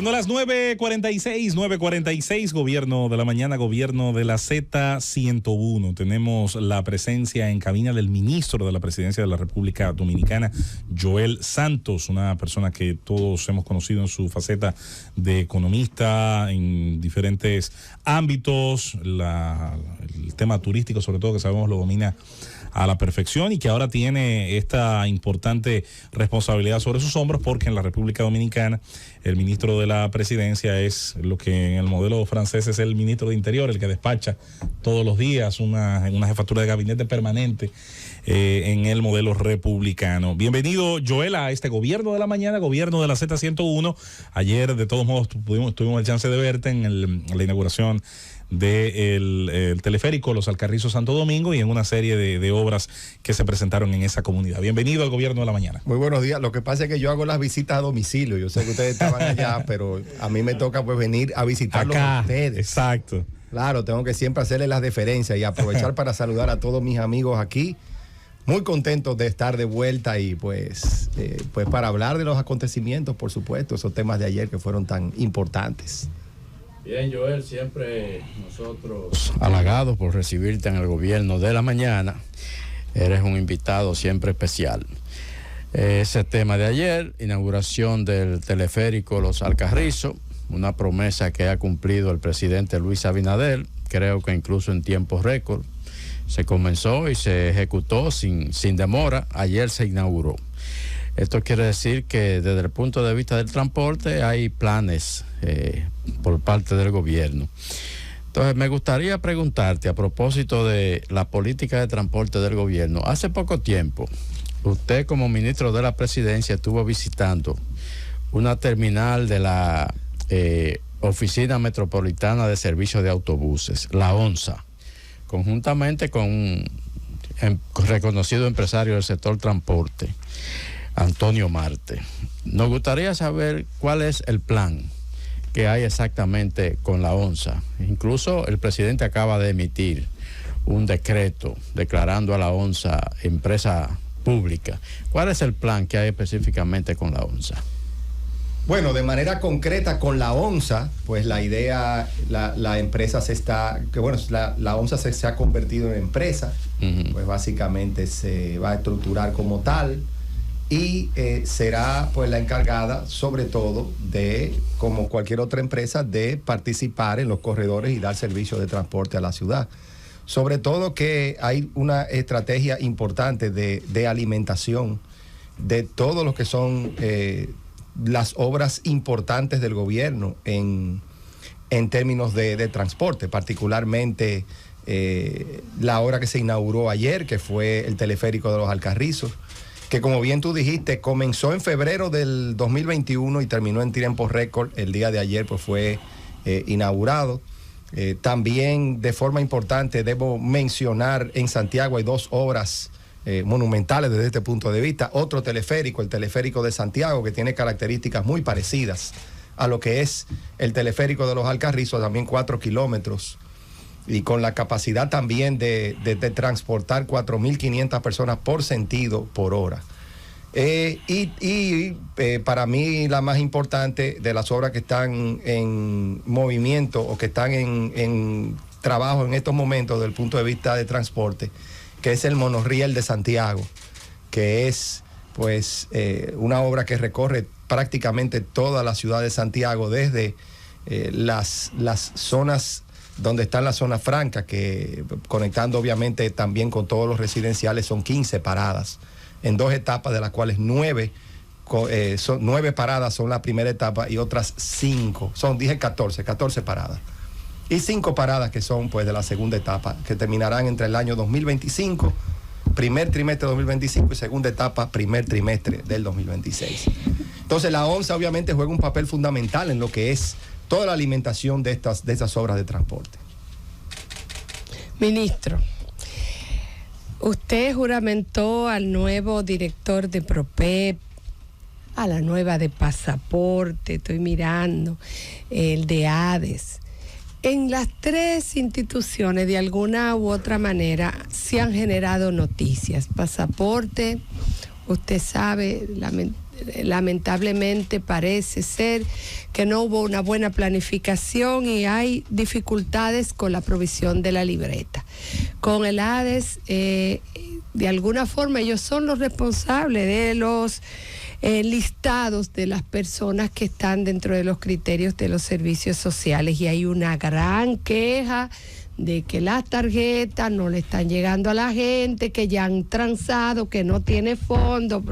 Siendo las 9:46, gobierno de la mañana, gobierno de la Z101. Tenemos la presencia en cabina del ministro de la Presidencia de la República Dominicana, Joel Santos, una persona que todos hemos conocido en su faceta de economista en diferentes ámbitos, el tema turístico sobre todo, que sabemos lo domina a la perfección y que ahora tiene esta importante responsabilidad sobre sus hombros, porque en la República Dominicana el ministro de la Presidencia es lo que en el modelo francés es el ministro de Interior, el que despacha todos los días una jefatura de gabinete permanente en el modelo republicano. Bienvenido, Joel, a este gobierno de la mañana, gobierno de la Z101. Ayer, de todos modos, tuvimos el chance de verte en la inauguración del teleférico Los Alcarrizos Santo Domingo y en una serie de obras que se presentaron en esa comunidad. Bienvenido al gobierno de la mañana. Muy buenos días. Lo que pasa es que yo hago las visitas a domicilio. Yo sé que ustedes estaban allá, pero a mí me toca pues venir a visitarlos a ustedes. Exacto. Claro, tengo que siempre hacerles las deferencias y aprovechar para saludar a todos mis amigos aquí. Muy contentos de estar de vuelta y pues para hablar de los acontecimientos, por supuesto, esos temas de ayer que fueron tan importantes. Bien, Joel, siempre nosotros halagados por recibirte en el gobierno de la mañana. Eres un invitado siempre especial. Ese tema de ayer, inauguración del teleférico Los Alcarrizos, una promesa que ha cumplido el presidente Luis Abinader, creo que incluso en tiempo récord. Se comenzó y se ejecutó sin demora. Ayer se inauguró. Esto quiere decir que desde el punto de vista del transporte hay planes por parte del gobierno. Entonces me gustaría preguntarte a propósito de la política de transporte del gobierno. Hace poco tiempo, usted como ministro de la Presidencia estuvo visitando una terminal de la Oficina Metropolitana de Servicios de Autobuses, la ONSA, conjuntamente con un reconocido empresario del sector transporte, Antonio Marte. Nos gustaría saber cuál es el plan que hay exactamente con la ONSA. Incluso el presidente acaba de emitir un decreto declarando a la ONSA empresa pública. ¿Cuál es el plan que hay específicamente con la ONSA? Bueno, de manera concreta con la ONSA, pues la idea, la empresa la ONSA se ha convertido en empresa, pues básicamente se va a estructurar como tal y será pues la encargada sobre todo de, como cualquier otra empresa, de participar en los corredores y dar servicio de transporte a la ciudad. Sobre todo que hay una estrategia importante de alimentación de todo lo que son las obras importantes del gobierno en términos de transporte, particularmente la obra que se inauguró ayer, que fue el teleférico de Los Alcarrizos, que como bien tú dijiste, comenzó en febrero del 2021 y terminó en tiempo récord. El día de ayer pues fue inaugurado. También de forma importante debo mencionar, en Santiago hay dos obras monumentales desde este punto de vista. Otro teleférico, el teleférico de Santiago, que tiene características muy parecidas a lo que es el teleférico de Los Alcarrizos, también 4 kilómetros y con la capacidad también de transportar 4.500 personas por sentido por hora. Para mí la más importante de las obras que están en movimiento o que están en trabajo en estos momentos desde el punto de vista de transporte, que es el monorriel de Santiago, que es pues una obra que recorre prácticamente toda la ciudad de Santiago, desde las zonas donde están las zonas francas, que conectando obviamente también con todos los residenciales, son 15 paradas, en 2 etapas, de las cuales 9 paradas son la primera etapa y otras 5, dije 14 paradas. Y 5 paradas que son pues de la segunda etapa, que terminarán entre el año 2025, primer trimestre de 2025 y segunda etapa, primer trimestre del 2026. Entonces la ONSA obviamente juega un papel fundamental en lo que es toda la alimentación de estas obras de transporte. Ministro, usted juramentó al nuevo director de PROPEP, a la nueva de Pasaporte, estoy mirando, el de ADES. En las 3 instituciones, de alguna u otra manera, se han generado noticias. Pasaporte, usted sabe, lamentablemente parece ser que no hubo una buena planificación y hay dificultades con la provisión de la libreta. Con el ADES, de alguna forma ellos son los responsables de los listados de las personas que están dentro de los criterios de los servicios sociales, y hay una gran queja de que las tarjetas no le están llegando a la gente, que ya han transado, que no tiene fondo,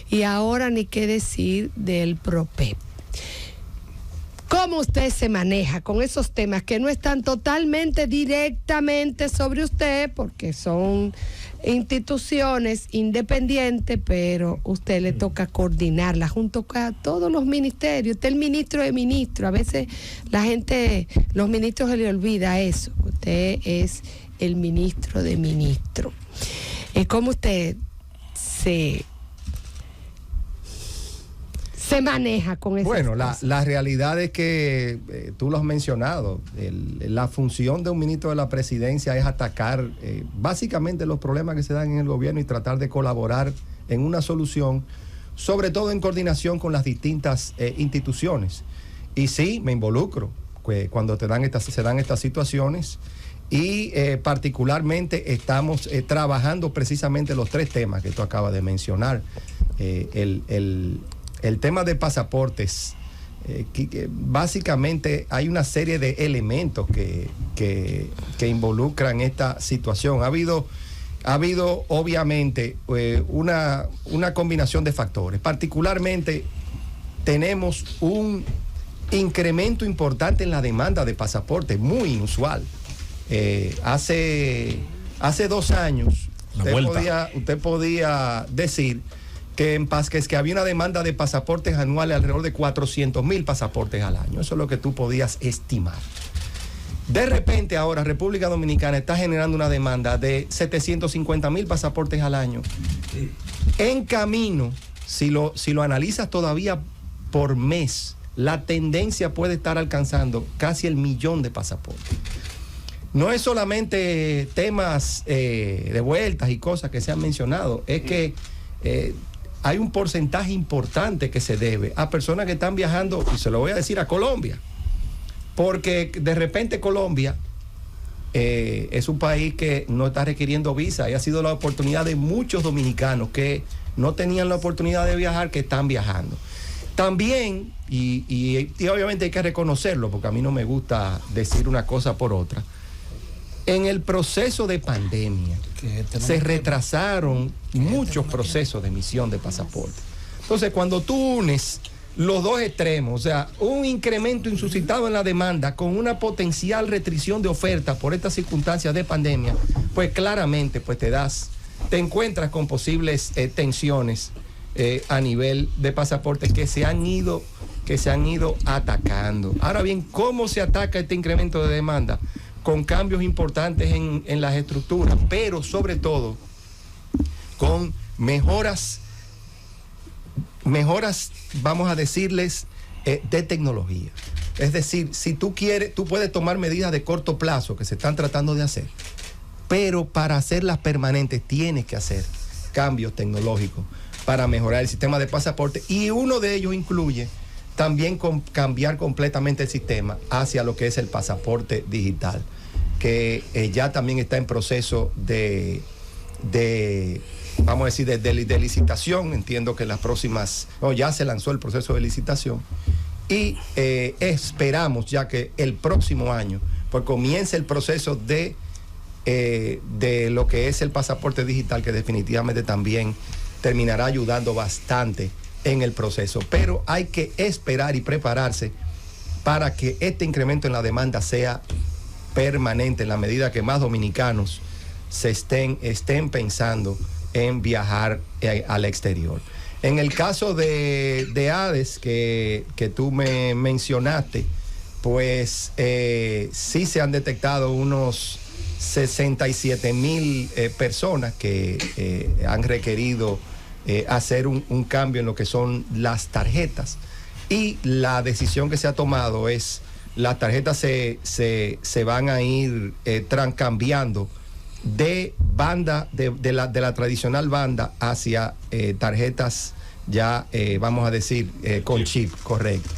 y ahora ni qué decir del PROPEP. ¿Cómo usted se maneja con esos temas que no están totalmente directamente sobre usted, porque son instituciones independientes, pero usted le toca coordinarla junto con todos los ministerios? Usted es el ministro de ministros. A veces la gente, los ministros se le olvida eso. Usted es el ministro de ministros. ¿Cómo usted se maneja con eso? Bueno, la realidad es que tú lo has mencionado, la función de un ministro de la presidencia es atacar básicamente los problemas que se dan en el gobierno y tratar de colaborar en una solución, sobre todo en coordinación con las distintas instituciones. Y sí, me involucro cuando se dan estas situaciones, y particularmente estamos trabajando precisamente los tres temas que tú acabas de mencionar. El tema de pasaportes, que básicamente hay una serie de elementos que involucran esta situación. Ha habido obviamente una combinación de factores. Particularmente tenemos un incremento importante en la demanda de pasaportes, muy inusual. Hace 2 años usted podía decir que en Pasquez que había una demanda de pasaportes anuales alrededor de 400,000 pasaportes al año. Eso es lo que tú podías estimar. De repente ahora República Dominicana está generando una demanda de 750,000 pasaportes al año. En camino, si lo analizas todavía por mes, la tendencia puede estar alcanzando casi el 1,000,000 de pasaportes. No es solamente temas de vueltas y cosas que se han mencionado, es que hay un porcentaje importante que se debe a personas que están viajando, y se lo voy a decir, a Colombia, porque de repente Colombia es un país que no está requiriendo visa, y ha sido la oportunidad de muchos dominicanos que no tenían la oportunidad de viajar, que están viajando. También, y obviamente hay que reconocerlo, porque a mí no me gusta decir una cosa por otra, en el proceso de pandemia se retrasaron muchos procesos de emisión de pasaporte. Entonces, cuando tú unes los dos extremos, o sea, un incremento insuscitado en la demanda con una potencial restricción de oferta por estas circunstancias de pandemia, pues claramente pues te encuentras con posibles tensiones a nivel de pasaportes que se han ido atacando. Ahora bien, ¿cómo se ataca este incremento de demanda? Con cambios importantes en las estructuras, pero sobre todo con mejoras, vamos a decirles, de tecnología. Es decir, si tú quieres, tú puedes tomar medidas de corto plazo que se están tratando de hacer, pero para hacerlas permanentes tienes que hacer cambios tecnológicos para mejorar el sistema de pasaporte, y uno de ellos incluye también cambiar completamente el sistema hacia lo que es el pasaporte digital, que ya también está en proceso de vamos a decir, de licitación. Entiendo que las próximas, ya se lanzó el proceso de licitación, y esperamos ya que el próximo año pues comience el proceso de lo que es el pasaporte digital, que definitivamente también terminará ayudando bastante en el proceso. Pero hay que esperar y prepararse para que este incremento en la demanda sea permanente, en la medida que más dominicanos se estén pensando en viajar al exterior. En el caso de ADES que tú me mencionaste, pues sí se han detectado unos 67,000 personas que han requerido hacer un cambio en lo que son las tarjetas, y la decisión que se ha tomado es las tarjetas se van a ir cambiando de banda, de la tradicional banda, hacia tarjetas ya vamos a decir, con chip, correcto.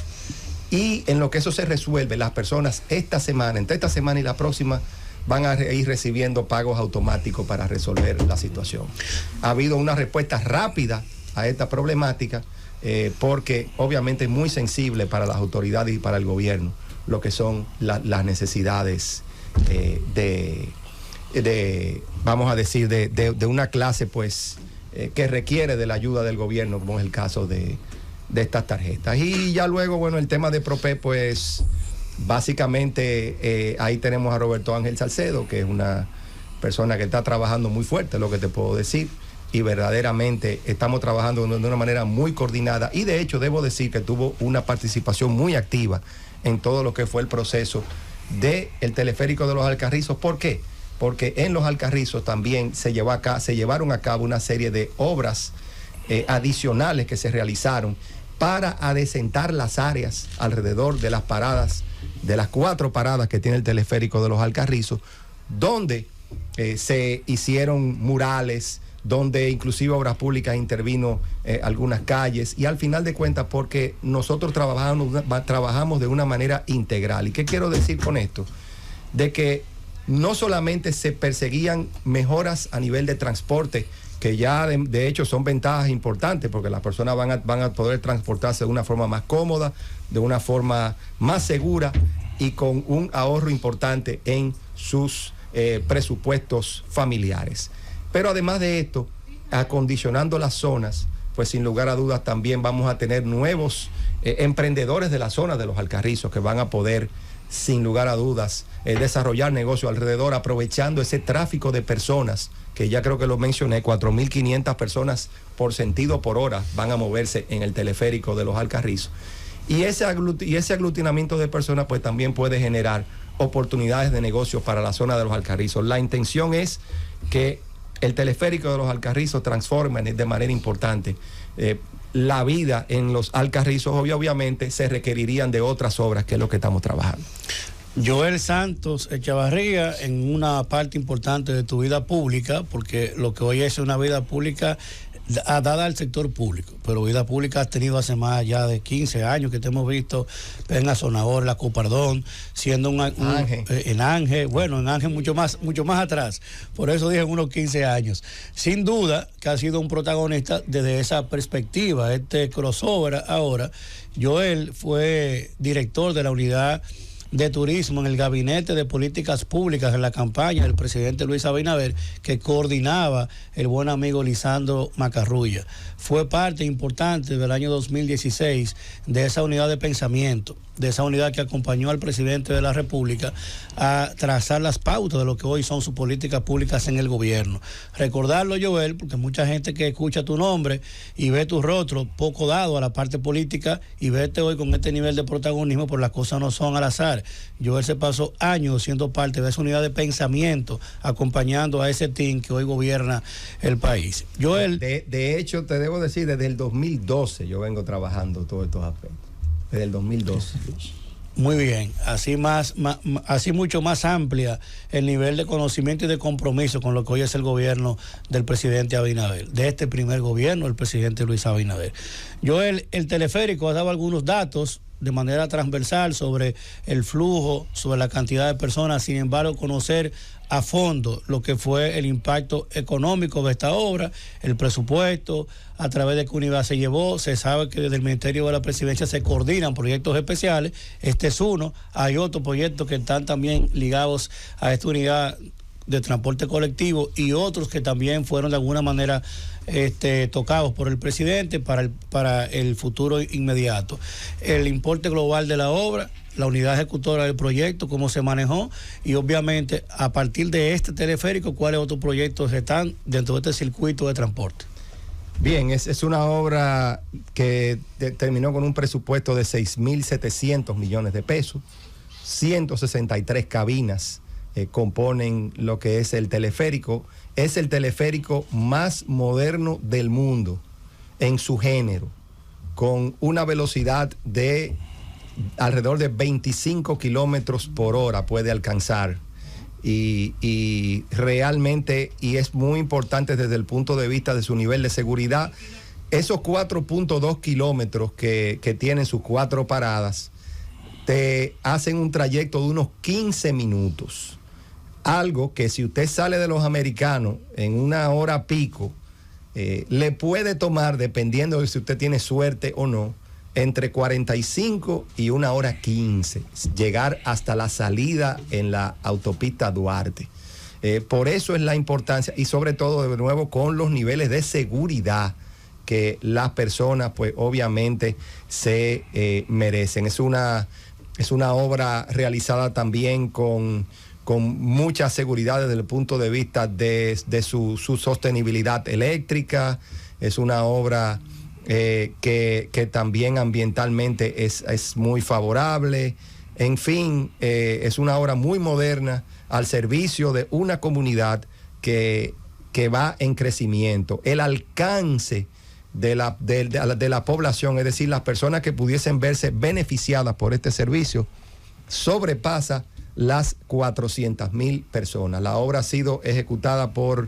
Y en lo que eso se resuelve, las personas entre esta semana y la próxima, van a ir recibiendo pagos automáticos para resolver la situación. Ha habido una respuesta rápida a esta problemática, porque obviamente es muy sensible para las autoridades y para el gobierno lo que son las necesidades vamos a decir, de una clase pues que requiere de la ayuda del gobierno, como es el caso de estas tarjetas. Y ya luego, bueno, el tema de PROPEP, pues básicamente ahí tenemos a Roberto Ángel Salcedo, que es una persona que está trabajando muy fuerte, lo que te puedo decir, y verdaderamente estamos trabajando de una manera muy coordinada, y de hecho debo decir que tuvo una participación muy activa en todo lo que fue el proceso del teleférico de los Alcarrizos. ¿Por qué? Porque en los Alcarrizos también se llevaron a cabo una serie de obras adicionales que se realizaron para adecentar las áreas alrededor de las paradas, de las 4 paradas que tiene el teleférico de los Alcarrizos, donde se hicieron murales, donde inclusive Obras Públicas intervino algunas calles, y al final de cuentas porque nosotros trabajamos de una manera integral. ¿Y qué quiero decir con esto? De que no solamente se perseguían mejoras a nivel de transporte, que ya de hecho son ventajas importantes, porque las personas van a poder transportarse de una forma más cómoda, de una forma más segura y con un ahorro importante en sus presupuestos familiares. Pero además de esto, acondicionando las zonas, pues sin lugar a dudas también vamos a tener nuevos emprendedores de la zona de los Alcarrizos que van a poder, sin lugar a dudas, desarrollar negocio alrededor, aprovechando ese tráfico de personas, que ya creo que lo mencioné, 4.500 personas por sentido por hora van a moverse en el teleférico de los Alcarrizos. Y ese aglutinamiento de personas pues también puede generar oportunidades de negocio para la zona de los Alcarrizos. La intención es que el teleférico de los Alcarrizos transforma de manera importante la vida en los Alcarrizos. Obviamente se requerirían de otras obras, que es lo que estamos trabajando. Joel Santos Echavarría, en una parte importante de tu vida pública, porque lo que hoy es una vida pública dada al sector público, pero vida pública has tenido hace más ya de 15 años que te hemos visto en la Sonador, la Copardón, siendo en Ángel, bueno, en Ángel mucho más atrás, por eso dije unos 15 años. Sin duda que ha sido un protagonista desde esa perspectiva, este crossover ahora. Joel fue director de la unidad de turismo en el Gabinete de Políticas Públicas en la campaña del presidente Luis Abinader, que coordinaba el buen amigo Lisandro Macarrulla. Fue parte importante del año 2016 de esa unidad de pensamiento, de esa unidad que acompañó al presidente de la República a trazar las pautas de lo que hoy son sus políticas públicas en el gobierno. Recordarlo, Joel, porque mucha gente que escucha tu nombre y ve tu rostro poco dado a la parte política, y verte hoy con este nivel de protagonismo, pues las cosas no son al azar. Joel se pasó años siendo parte de esa unidad de pensamiento, acompañando a ese team que hoy gobierna el país. Joel, de hecho, te debo decir, desde el 2012 yo vengo trabajando todos estos aspectos. Desde el 2012. Muy bien, así mucho más amplia el nivel de conocimiento y de compromiso con lo que hoy es el gobierno del presidente Abinader, de este primer gobierno del presidente Luis Abinader. Joel, el teleférico ha dado algunos datos de manera transversal sobre el flujo, sobre la cantidad de personas. Sin embargo, conocer a fondo lo que fue el impacto económico de esta obra, el presupuesto, a través de qué unidad se llevó. Se sabe que desde el Ministerio de la Presidencia se coordinan proyectos especiales. Este es uno. Hay otros proyectos que están también ligados a esta unidad de transporte colectivo, y otros que también fueron de alguna manera tocados por el presidente para el futuro inmediato. El importe global de la obra, la unidad ejecutora del proyecto, cómo se manejó, y obviamente a partir de este teleférico, cuáles otros proyectos están dentro de este circuito de transporte. Bien, es una obra que terminó con un presupuesto de 6.700 millones de pesos, 163 cabinas componen lo que es el teleférico. Es el teleférico más moderno del mundo en su género, con una velocidad de alrededor de 25 kilómetros por hora puede alcanzar. Y realmente, y es muy importante desde el punto de vista de su nivel de seguridad, esos 4.2 kilómetros que tienen sus 4 paradas, te hacen un trayecto de unos 15 minutos. Algo que si usted sale de Los Americanos en una hora pico, le puede tomar, dependiendo de si usted tiene suerte o no, entre 45 y 1 hora 15, llegar hasta la salida en la autopista Duarte. Por eso es la importancia, y sobre todo, de nuevo, con los niveles de seguridad que las personas, pues obviamente, se merecen. Es una obra realizada también con mucha seguridad desde el punto de vista de su sostenibilidad eléctrica. Es una obra que también ambientalmente es muy favorable. En fin, es una obra muy moderna al servicio de una comunidad que va en crecimiento. El alcance de la población, es decir, las personas que pudiesen verse beneficiadas por este servicio, sobrepasa las 400,000 personas. La obra ha sido ejecutada por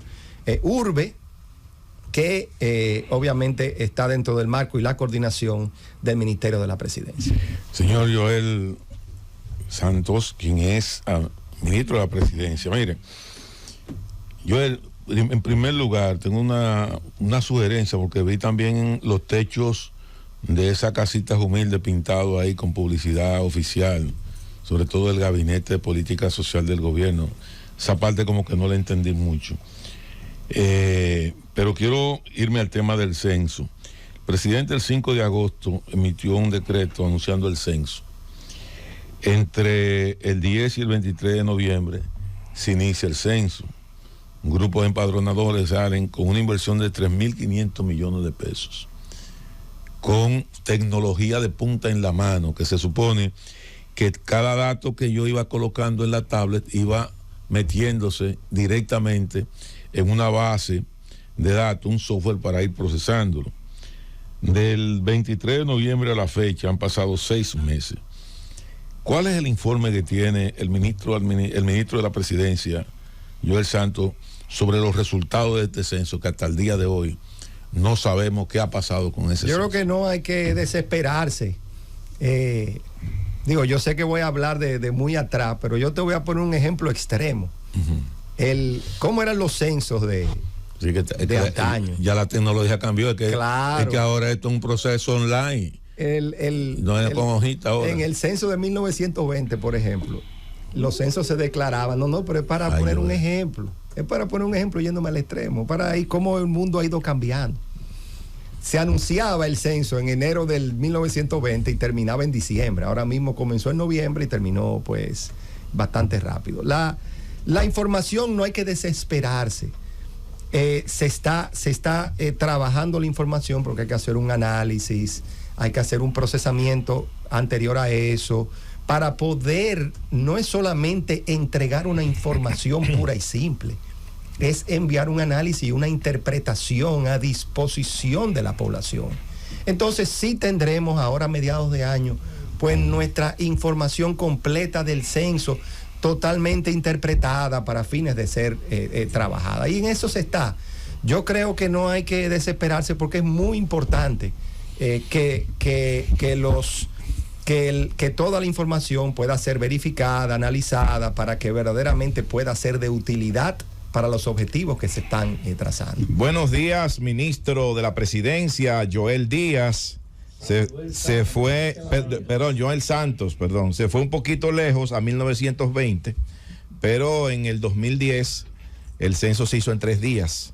Urbe, que obviamente está dentro del marco y la coordinación del Ministerio de la Presidencia. Señor Joel Santos, quien es ministro de la Presidencia. Mire, Joel, en primer lugar, tengo una sugerencia, porque vi también los techos de esas casitas humildes pintados ahí con publicidad oficial, sobre todo el Gabinete de Política Social del Gobierno. Esa parte como que no la entendí mucho. Pero quiero irme al tema del censo. El presidente el 5 de agosto emitió un decreto anunciando el censo. Entre el 10 y el 23 de noviembre se inicia el censo. Un grupo de empadronadores salen con una inversión de 3.500 millones de pesos, con tecnología de punta en la mano, que se supone que cada dato que yo iba colocando en la tablet iba metiéndose directamente en una base de datos, un software para ir procesándolo. Del 23 de noviembre a la fecha han pasado 6 meses. ¿Cuál es el informe que tiene el ministro de la Presidencia, Joel Santos, sobre los resultados de este censo, que hasta el día de hoy no sabemos qué ha pasado con ese censo? Yo creo que no hay que desesperarse. Yo sé que voy a hablar de muy atrás, pero yo te voy a poner un ejemplo extremo. ¿Cómo eran los censos de antaño? Ya la tecnología cambió, es que ahora esto es un proceso online. No es con hojita ahora. En el censo de 1920, por ejemplo, los censos se declaraban, pero es para poner un ejemplo. Es para poner un ejemplo yéndome al extremo, para ahí cómo el mundo ha ido cambiando. Se anunciaba el censo en enero del 1920 y terminaba en diciembre. Ahora mismo comenzó en noviembre y terminó pues bastante rápido. La información no hay que desesperarse. Se está trabajando la información porque hay que hacer un análisis, hay que hacer un procesamiento anterior a eso, para poder, no es solamente entregar una información pura y simple, es enviar un análisis y una interpretación a disposición de la población. Entonces sí tendremos ahora a mediados de año pues nuestra información completa del censo, totalmente interpretada para fines de ser trabajada. Y en eso se está. Yo creo que no hay que desesperarse, porque es muy importante que toda la información pueda ser verificada, analizada, para que verdaderamente pueda ser de utilidad para los objetivos que se están trazando. Buenos días, ministro de la Presidencia, Joel Díaz. Se fue, Joel Santos, se fue un poquito lejos a 1920, pero en el 2010 el censo se hizo en 3 días.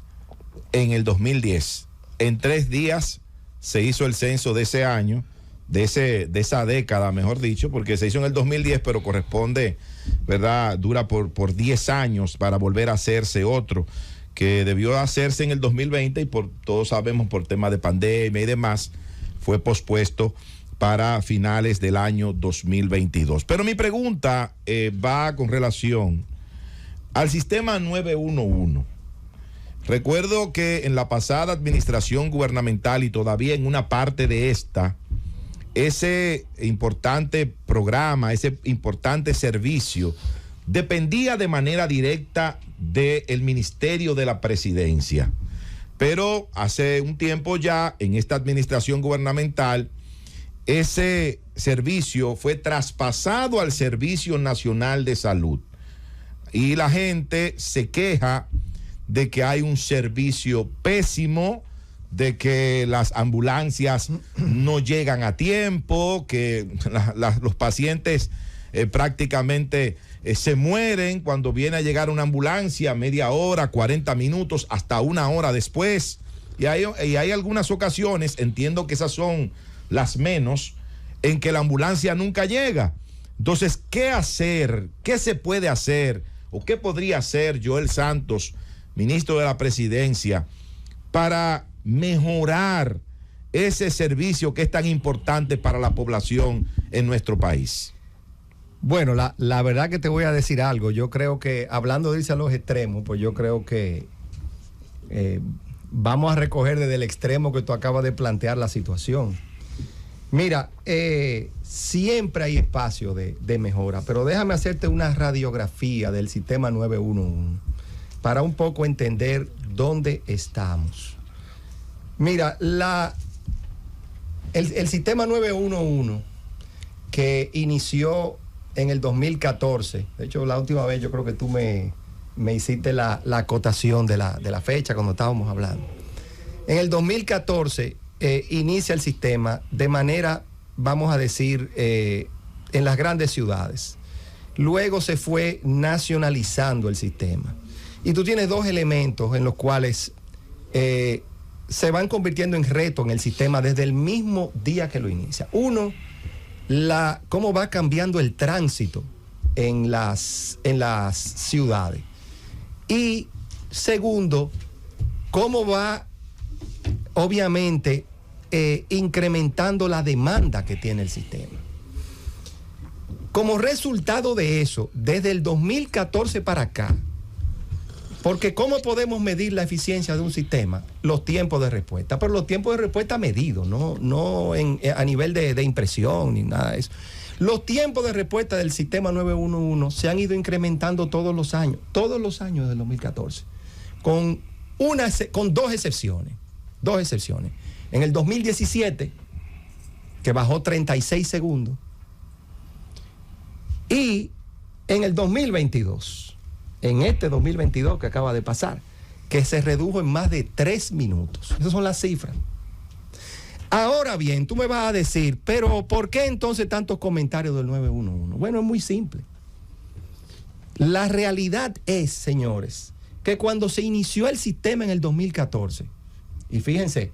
En el 2010, en 3 días se hizo el censo de ese año, de esa década, mejor dicho, porque se hizo en el 2010, pero corresponde, ¿verdad? Dura por 10 años para volver a hacerse otro, que debió hacerse en el 2020 y todos sabemos, por temas de pandemia y demás, fue pospuesto para finales del año 2022. Pero mi pregunta va con relación al sistema 911. Recuerdo que en la pasada administración gubernamental, y todavía en una parte de esta, ese importante programa, ese importante servicio, dependía de manera directa del Ministerio de la Presidencia. Pero hace un tiempo ya, en esta administración gubernamental, ese servicio fue traspasado al Servicio Nacional de Salud. Y la gente se queja de que hay un servicio pésimo, de que las ambulancias no llegan a tiempo, que los pacientes prácticamente se mueren cuando viene a llegar una ambulancia, media hora, 40 minutos, hasta una hora después. Y hay algunas ocasiones, entiendo que esas son las menos, en que la ambulancia nunca llega. Entonces, ¿qué hacer? ¿Qué se puede hacer? ¿O qué podría hacer Joel Santos, ministro de la Presidencia, para mejorar ese servicio que es tan importante para la población en nuestro país? Bueno, la verdad que te voy a decir algo. Yo creo que, hablando de irse a los extremos, pues yo creo que vamos a recoger desde el extremo que tú acabas de plantear la situación. Mira, siempre hay espacio de mejora, pero déjame hacerte una radiografía del sistema 911 para un poco entender dónde estamos. Mira, el sistema 911 que inició en el 2014, de hecho la última vez yo creo que tú me hiciste la acotación de la fecha cuando estábamos hablando. En el 2014 inicia el sistema de manera, vamos a decir, en las grandes ciudades. Luego se fue nacionalizando el sistema. Y tú tienes dos elementos en los cuales se van convirtiendo en reto en el sistema desde el mismo día que lo inicia. Uno, cómo va cambiando el tránsito en las ciudades. Y segundo, cómo va, obviamente, incrementando la demanda que tiene el sistema. Como resultado de eso, desde el 2014 para acá, porque ¿cómo podemos medir la eficiencia de un sistema? Los tiempos de respuesta, pero los tiempos de respuesta medidos, no a nivel de impresión ni nada de eso. Los tiempos de respuesta del sistema 911 se han ido incrementando todos los años del 2014, con dos excepciones. En el 2017, que bajó 36 segundos, y en el 2022, en este 2022 que acaba de pasar, que se redujo en más de 3 minutos. Esas son las cifras. Ahora bien, tú me vas a decir, pero ¿por qué entonces tantos comentarios del 911? Bueno, es muy simple. La realidad es, señores, que cuando se inició el sistema en el 2014, y fíjense,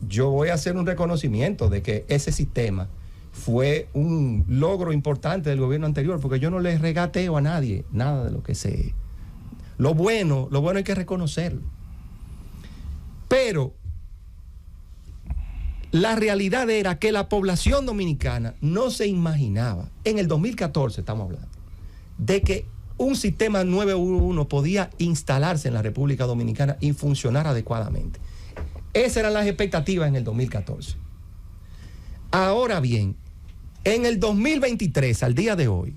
yo voy a hacer un reconocimiento de que ese sistema fue un logro importante del gobierno anterior, porque yo no le regateo a nadie nada de lo que sé. Lo bueno hay que reconocerlo. Pero la realidad era que la población dominicana no se imaginaba, en el 2014 estamos hablando, de que un sistema 911 podía instalarse en la República Dominicana y funcionar adecuadamente. Esas eran las expectativas en el 2014. Ahora bien, en el 2023, al día de hoy,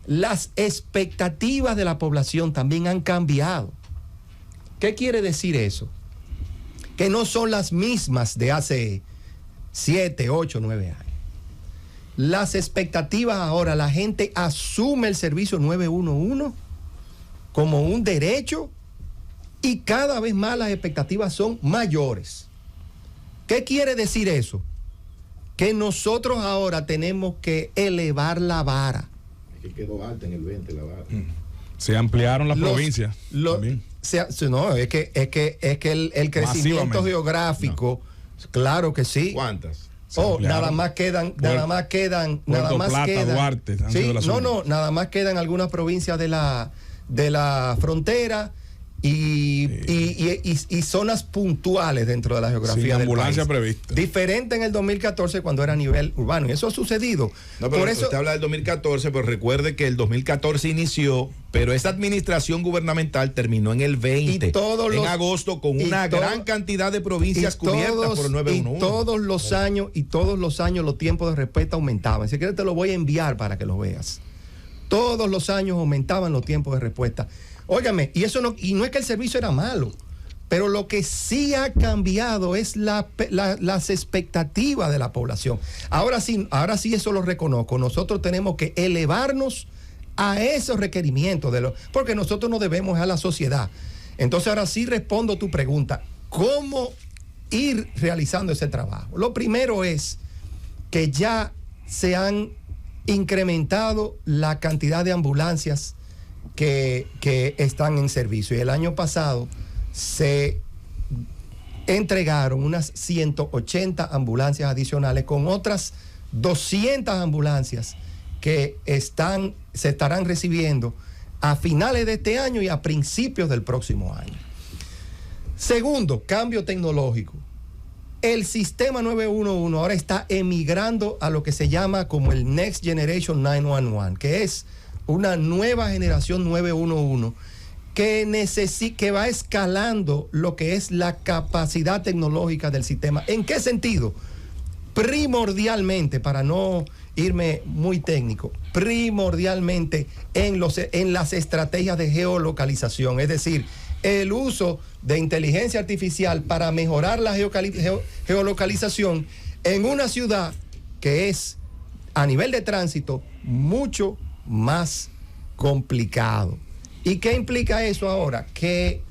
las expectativas de la población también han cambiado. ¿Qué quiere decir eso? Que no son las mismas de hace 7, 8, 9 años. Las expectativas ahora, la gente asume el servicio 911 como un derecho y cada vez más las expectativas son mayores. ¿Qué quiere decir eso? Que nosotros ahora tenemos que elevar la vara. Que quedó alta en el 20 la vara. Se ampliaron las provincias. No, es que el crecimiento geográfico, no. Claro que sí. ¿Cuántas? Nada más quedan Duarte, sí, nada más quedan algunas provincias de la frontera y zonas puntuales dentro de la geografía del ambulancia país. prevista. Diferente en el 2014 cuando era a nivel urbano, y eso ha sucedido. No, pero por eso usted habla del 2014, pero recuerde que el 2014 inició, pero esa administración gubernamental terminó en el 20, en agosto, con una gran cantidad de provincias cubiertas por el 911. Y todos los años los tiempos de respuesta aumentaban. Si quieres te lo voy a enviar para que lo veas. Todos los años aumentaban los tiempos de respuesta. Óigame, y no es que el servicio era malo, Pero lo que sí ha cambiado es las expectativas de la población. Ahora sí eso lo reconozco. Nosotros tenemos que elevarnos a esos requerimientos, porque nosotros no debemos a la sociedad. Entonces ahora sí respondo tu pregunta. ¿Cómo ir realizando ese trabajo? Lo primero es que ya se han incrementado la cantidad de ambulancias que están en servicio. Y el año pasado se entregaron unas 180 ambulancias adicionales con otras 200 ambulancias que se estarán recibiendo a finales de este año y a principios del próximo año. Segundo, cambio tecnológico. El sistema 911 ahora está emigrando a lo que se llama como el Next Generation 911, que es una nueva generación 911 que va escalando lo que es la capacidad tecnológica del sistema. ¿En qué sentido? Primordialmente, para no irme muy técnico, primordialmente en las estrategias de geolocalización, es decir, el uso de inteligencia artificial para mejorar la geolocalización en una ciudad que es, a nivel de tránsito, mucho más complicado. ¿Y qué implica eso ahora? Que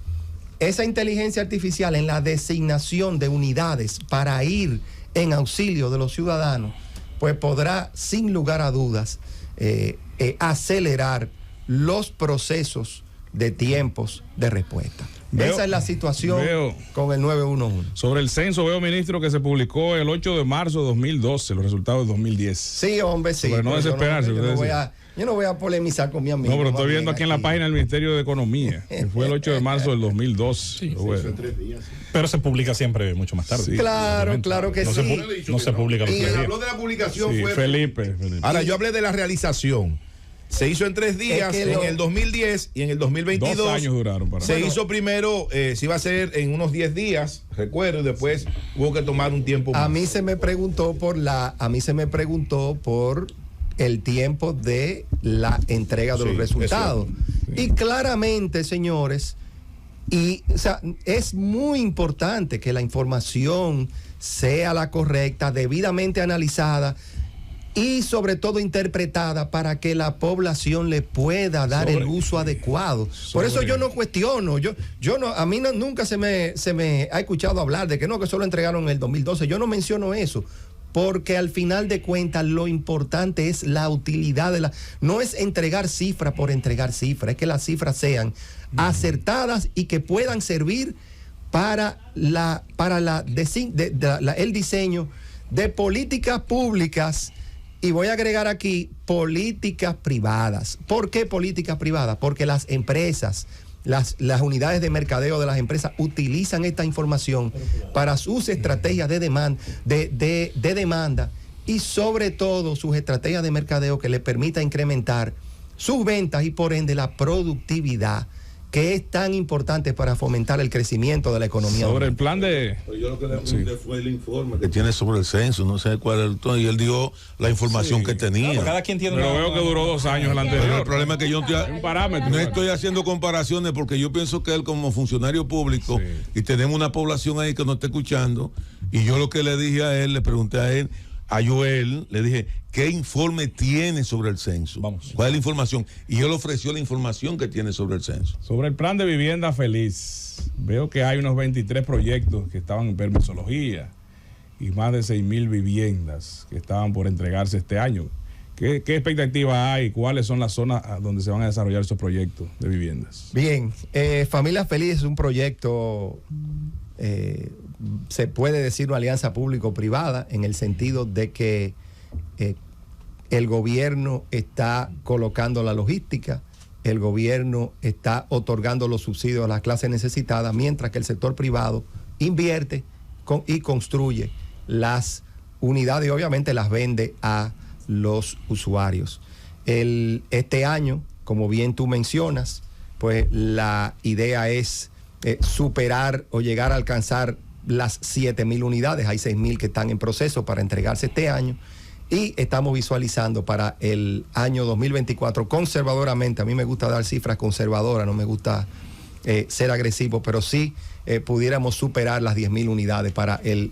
esa inteligencia artificial en la designación de unidades para ir en auxilio de los ciudadanos, pues podrá, sin lugar a dudas, acelerar los procesos de tiempos de respuesta. Esa es la situación con el 911. Sobre el censo, veo, ministro, que se publicó el 8 de marzo de 2020, los resultados de 2010. Sí, hombre, sí. Sobre no desesperarse. Yo no voy a polemizar con mi amigo. No, pero estoy viendo aquí en la página del Ministerio de Economía, que fue el 8 de marzo del 2012. Sí, bueno. 3 días. Pero se publica siempre mucho más tarde. Sí, claro que no sí. No se publica los 3 días. Habló de la publicación fue Felipe. Ahora, yo hablé de la realización. Se hizo en 3 días, en el 2010 y en el 2022. 2 años duraron para. Se hizo primero, se iba a hacer en unos 10 días, recuerdo, y después hubo que tomar un tiempo más. A mí se me preguntó por el tiempo de la entrega de los resultados. Y claramente, señores, es muy importante que la información sea la correcta, debidamente analizada y sobre todo interpretada para que la población le pueda dar el uso adecuado. Por eso yo no cuestiono, a mí nunca se me ha escuchado hablar de que solo entregaron en el 2012. Yo no menciono eso, porque al final de cuentas lo importante es la utilidad no es entregar cifras por entregar cifras, es que las cifras sean acertadas y que puedan servir para el diseño de políticas públicas. Y voy a agregar aquí políticas privadas. ¿Por qué políticas privadas? Porque las empresas, las unidades de mercadeo de las empresas utilizan esta información para sus estrategias de demanda y sobre todo sus estrategias de mercadeo que les permita incrementar sus ventas y por ende la productividad, que es tan importante para fomentar el crecimiento de la economía. Sobre el plan de... Pero yo lo que le pregunté fue el informe que tiene sobre el censo, no sé cuál es el tono, y él dio la información que tenía. Claro, cada quien tiene Pero veo que duró 2 años el anterior. Pero el problema es que yo no estoy haciendo comparaciones porque yo pienso que él como funcionario público y tenemos una población ahí que nos está escuchando, y yo lo que le dije a él, le pregunté a Joel, le dije, ¿qué informe tiene sobre el censo? ¿Cuál es la información? Y él ofreció la información que tiene sobre el censo. Sobre el plan de vivienda feliz, veo que hay unos 23 proyectos que estaban en permisología y más de 6,000 viviendas que estaban por entregarse este año. ¿Qué expectativa hay? ¿Cuáles son las zonas donde se van a desarrollar esos proyectos de viviendas? Bien, Familia Feliz es un proyecto... se puede decir una alianza público-privada en el sentido de que el gobierno está colocando la logística, el gobierno está otorgando los subsidios a las clases necesitadas, mientras que el sector privado invierte y construye las unidades y obviamente las vende a los usuarios. Este año, como bien tú mencionas, pues la idea es superar o llegar a alcanzar las 7,000 unidades. Hay 6,000 que están en proceso para entregarse este año y estamos visualizando para el año 2024 conservadoramente. A mí me gusta dar cifras conservadoras, no me gusta ser agresivo, pero sí pudiéramos superar las 10.000 unidades para el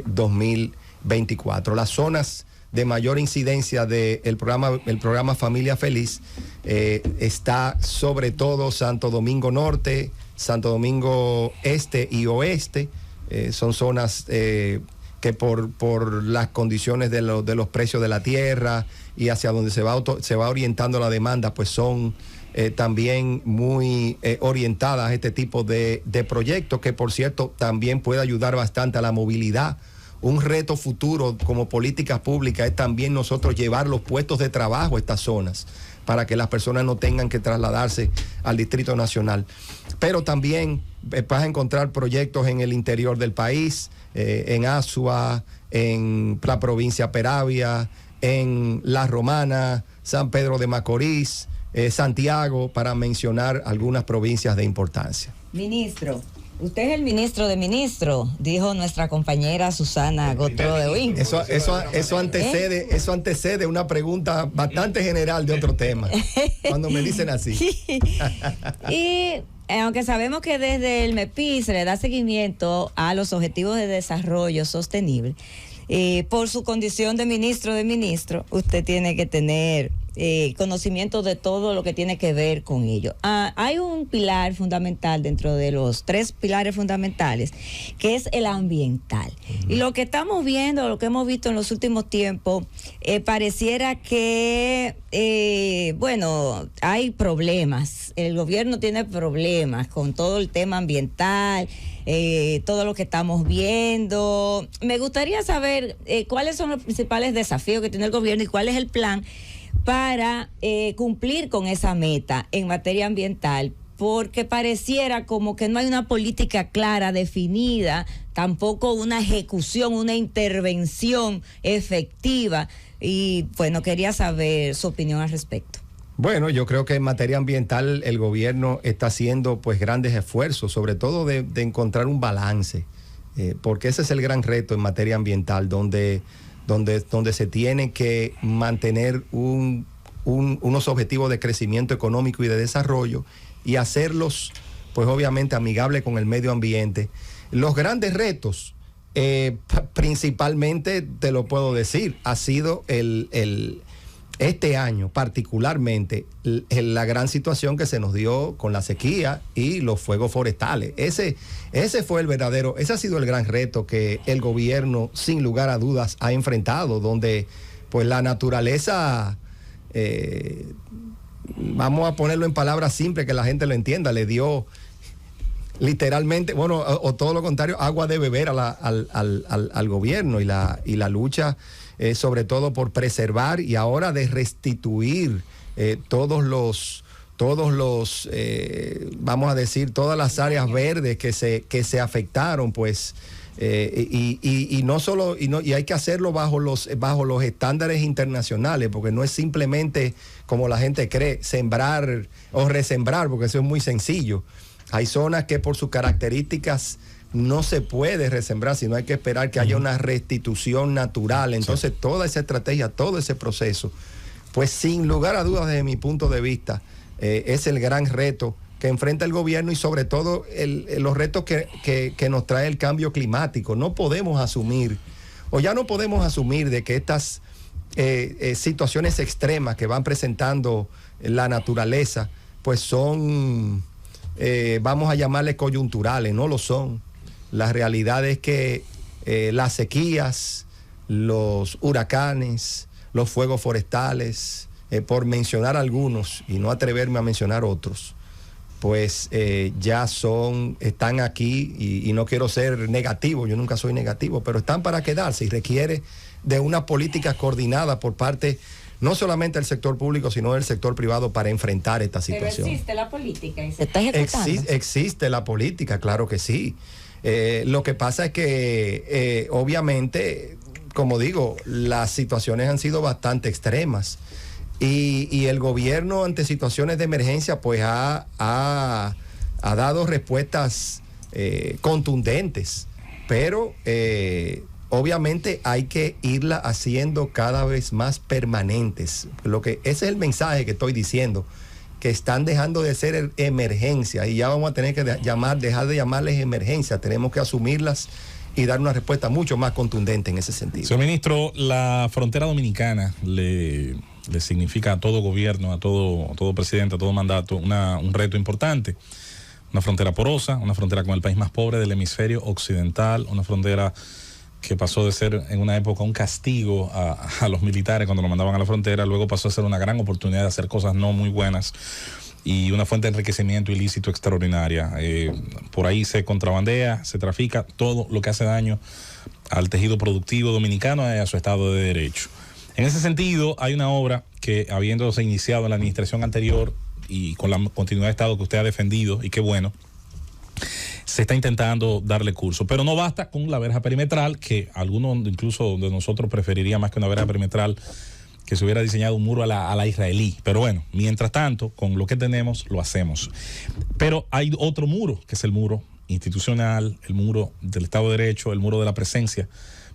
2024. Las zonas de mayor incidencia del programa Familia Feliz está sobre todo Santo Domingo Norte, Santo Domingo Este y Oeste. Son zonas que por las condiciones de los precios de la tierra y hacia donde se va orientando la demanda, pues son también muy orientadas a este tipo de proyectos, que por cierto también puede ayudar bastante a la movilidad. Un reto futuro como políticas públicas es también nosotros llevar los puestos de trabajo a estas zonas para que las personas no tengan que trasladarse al Distrito Nacional. Pero también vas a encontrar proyectos en el interior del país, en Azua, en la provincia Peravia, en La Romana, San Pedro de Macorís, Santiago, para mencionar algunas provincias de importancia. Ministro, usted es el ministro de ministros, dijo nuestra compañera Susana Gotro de Win. Eso antecede una pregunta bastante general de otro tema, cuando me dicen así. Y aunque sabemos que desde el MEPI se le da seguimiento a los Objetivos de Desarrollo Sostenible, por su condición de ministro, usted tiene que tener conocimiento de todo lo que tiene que ver con ello. Hay un pilar fundamental dentro de los 3 pilares fundamentales, que es el ambiental. Y lo que estamos viendo, lo que hemos visto en los últimos tiempos, pareciera que, hay problemas. El gobierno tiene problemas con todo el tema ambiental, todo lo que estamos viendo. Me gustaría saber cuáles son los principales desafíos que tiene el gobierno y cuál es el plan para cumplir con esa meta en materia ambiental, porque pareciera como que no hay una política clara, definida, tampoco una ejecución, una intervención efectiva. Y bueno, quería saber su opinión al respecto. Bueno, yo creo que en materia ambiental el gobierno está haciendo pues grandes esfuerzos, sobre todo de encontrar un balance, porque ese es el gran reto en materia ambiental, donde se tiene que mantener unos objetivos de crecimiento económico y de desarrollo y hacerlos, pues obviamente, amigables con el medio ambiente. Los grandes retos, principalmente, te lo puedo decir, ha sido este año particularmente la gran situación que se nos dio con la sequía y los fuegos forestales. Ese ha sido el gran reto que el gobierno, sin lugar a dudas, ha enfrentado, donde pues la naturaleza, vamos a ponerlo en palabras simples que la gente lo entienda, le dio literalmente, o todo lo contrario, agua de beber al gobierno, y la lucha sobre todo por preservar y ahora de restituir todos los vamos a decir, todas las áreas verdes que se afectaron, pues, y no solo, y hay que hacerlo bajo los estándares internacionales, porque no es simplemente, como la gente cree, sembrar o resembrar, porque eso es muy sencillo. Hay zonas que por sus características no se puede resembrar, sino hay que esperar que haya una restitución natural. Entonces, toda esa estrategia, todo ese proceso, pues sin lugar a dudas, desde mi punto de vista, es el gran reto que enfrenta el gobierno, y sobre todo los retos que nos trae el cambio climático. No podemos asumir, de que estas situaciones extremas que van presentando la naturaleza, pues son, vamos a llamarle coyunturales. No lo son. La realidad es que las sequías, los huracanes, los fuegos forestales, por mencionar algunos y no atreverme a mencionar otros, pues ya están aquí, y no quiero ser negativo, yo nunca soy negativo, pero están para quedarse, y requiere de una política coordinada por parte no solamente del sector público, sino del sector privado para enfrentar esta situación. Pero existe la política y se está ejecutando. Existe la política, claro que sí. Lo que pasa es que obviamente, como digo, las situaciones han sido bastante extremas, y el gobierno ante situaciones de emergencia pues ha dado respuestas contundentes, pero obviamente hay que irla haciendo cada vez más permanentes. Ese es el mensaje que estoy diciendo, que están dejando de ser emergencia y ya vamos a tener que dejar de llamarles emergencia. Tenemos que asumirlas y dar una respuesta mucho más contundente en ese sentido. Señor ministro, la frontera dominicana le significa a todo gobierno, a todo presidente, a todo mandato, un reto importante. Una frontera porosa, una frontera con el país más pobre del hemisferio occidental, una frontera que pasó de ser en una época un castigo a los militares cuando lo mandaban a la frontera, luego pasó a ser una gran oportunidad de hacer cosas no muy buenas y una fuente de enriquecimiento ilícito extraordinaria. Por ahí se contrabandea, se trafica todo lo que hace daño al tejido productivo dominicano y a su Estado de Derecho. En ese sentido, hay una obra que, habiéndose iniciado en la administración anterior y con la continuidad de Estado que usted ha defendido, y qué bueno, se está intentando darle curso, pero no basta con la verja perimetral, que algunos incluso de nosotros preferiría más que una verja perimetral que se hubiera diseñado un muro a la israelí, pero bueno, mientras tanto, con lo que tenemos, lo hacemos. Pero hay otro muro, que es el muro institucional, el muro del Estado de Derecho, el muro de la presencia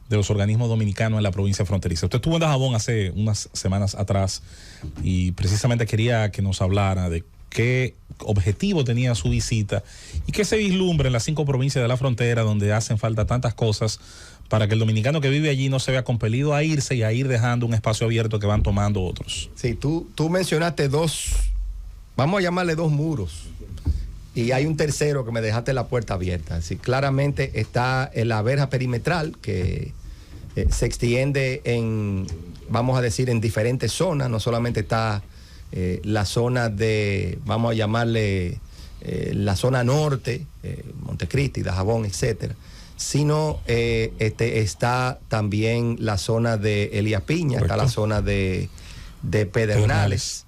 de los organismos dominicanos en la provincia fronteriza. Usted estuvo en Dajabón hace unas semanas atrás y precisamente quería que nos hablara de qué objetivo tenía su visita y qué se vislumbra en las 5 provincias de la frontera donde hacen falta tantas cosas para que el dominicano que vive allí no se vea compelido a irse y a ir dejando un espacio abierto que van tomando otros. Sí, tú mencionaste vamos a llamarle 2 muros, y hay un tercero que me dejaste la puerta abierta. Así, claramente está la verja perimetral que se extiende vamos a decir, en diferentes zonas. No solamente está la zona de, vamos a llamarle la zona norte, Montecristi, Dajabón, etcétera, sino está también la zona de Elías Piña. Correcto. Está la zona de Pedernales.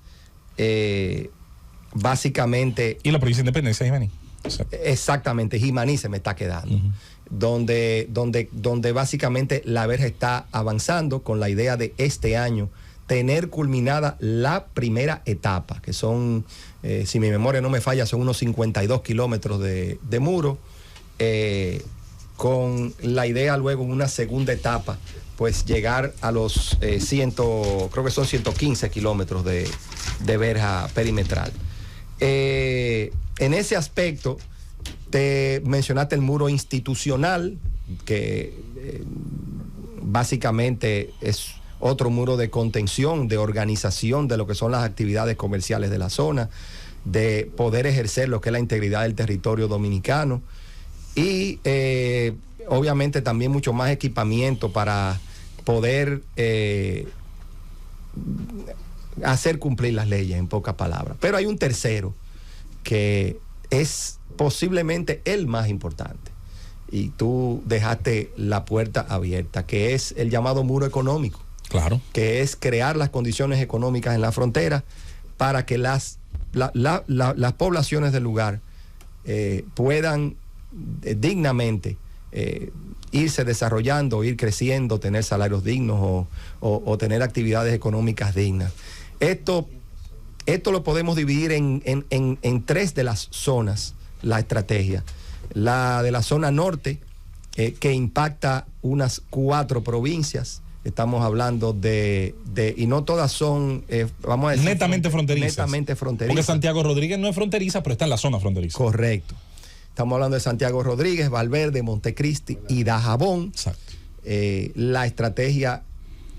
Básicamente. Y la provincia de Independencia, Jimaní. Exactamente, Jimaní se me está quedando. Donde básicamente la verja está avanzando con la idea de este año tener culminada la primera etapa, que son, si mi memoria no me falla, son unos 52 kilómetros de muro, con la idea luego en una segunda etapa, pues llegar a los creo que son 115 kilómetros de verja perimetral. En ese aspecto, te mencionaste el muro institucional, que básicamente es otro muro de contención, de organización de lo que son las actividades comerciales de la zona, de poder ejercer lo que es la integridad del territorio dominicano y obviamente también mucho más equipamiento para poder hacer cumplir las leyes, en pocas palabras. Pero hay un tercero que es posiblemente el más importante, y tú dejaste la puerta abierta, que es el llamado muro económico. Claro. Que es crear las condiciones económicas en la frontera para que las poblaciones del lugar puedan dignamente irse desarrollando, ir creciendo, tener salarios dignos o tener actividades económicas dignas. Esto lo podemos dividir en 3 de las zonas, la estrategia. La de la zona norte, que impacta unas 4 provincias. Estamos hablando y no todas son, vamos a decir, netamente fronterizas. Netamente fronterizas. Porque Santiago Rodríguez no es fronteriza, pero está en la zona fronteriza. Correcto. Estamos hablando de Santiago Rodríguez, Valverde, Montecristi y Dajabón. Exacto. La estrategia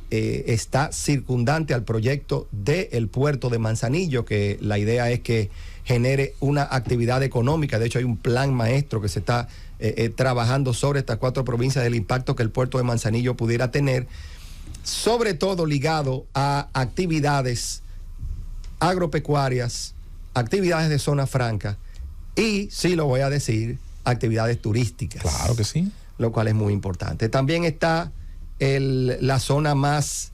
está circundante al proyecto del puerto de Manzanillo, que la idea es que genere una actividad económica. De hecho, hay un plan maestro que se está trabajando sobre estas 4 provincias, del impacto que el puerto de Manzanillo pudiera tener, sobre todo ligado a actividades agropecuarias, actividades de zona franca y, sí lo voy a decir, actividades turísticas. Claro que sí. Lo cual es muy importante. También está la zona más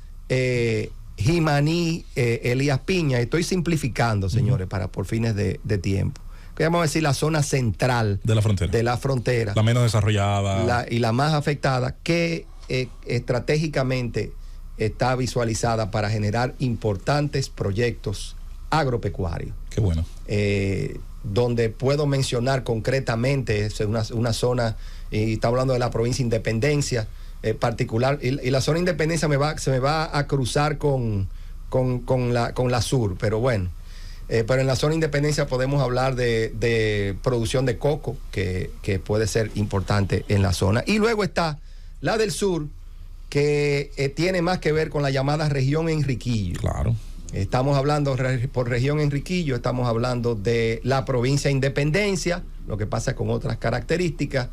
Jimaní, Elías Piña. Estoy simplificando, señores, por fines de tiempo. Vamos a decir la zona central de la frontera. La menos desarrollada. Y la más afectada, que estratégicamente está visualizada para generar importantes proyectos agropecuarios. Qué bueno. Donde puedo mencionar concretamente, es una zona, y está hablando de la provincia de Independencia, particular, y la zona de Independencia se me va a cruzar con la sur, pero bueno, Pero en la zona Independencia podemos hablar de producción de coco, que puede ser importante en la zona. Y luego está la del sur, que tiene más que ver con la llamada región Enriquillo. Claro. Estamos hablando por región Enriquillo, estamos hablando de la provincia Independencia, lo que pasa con otras características.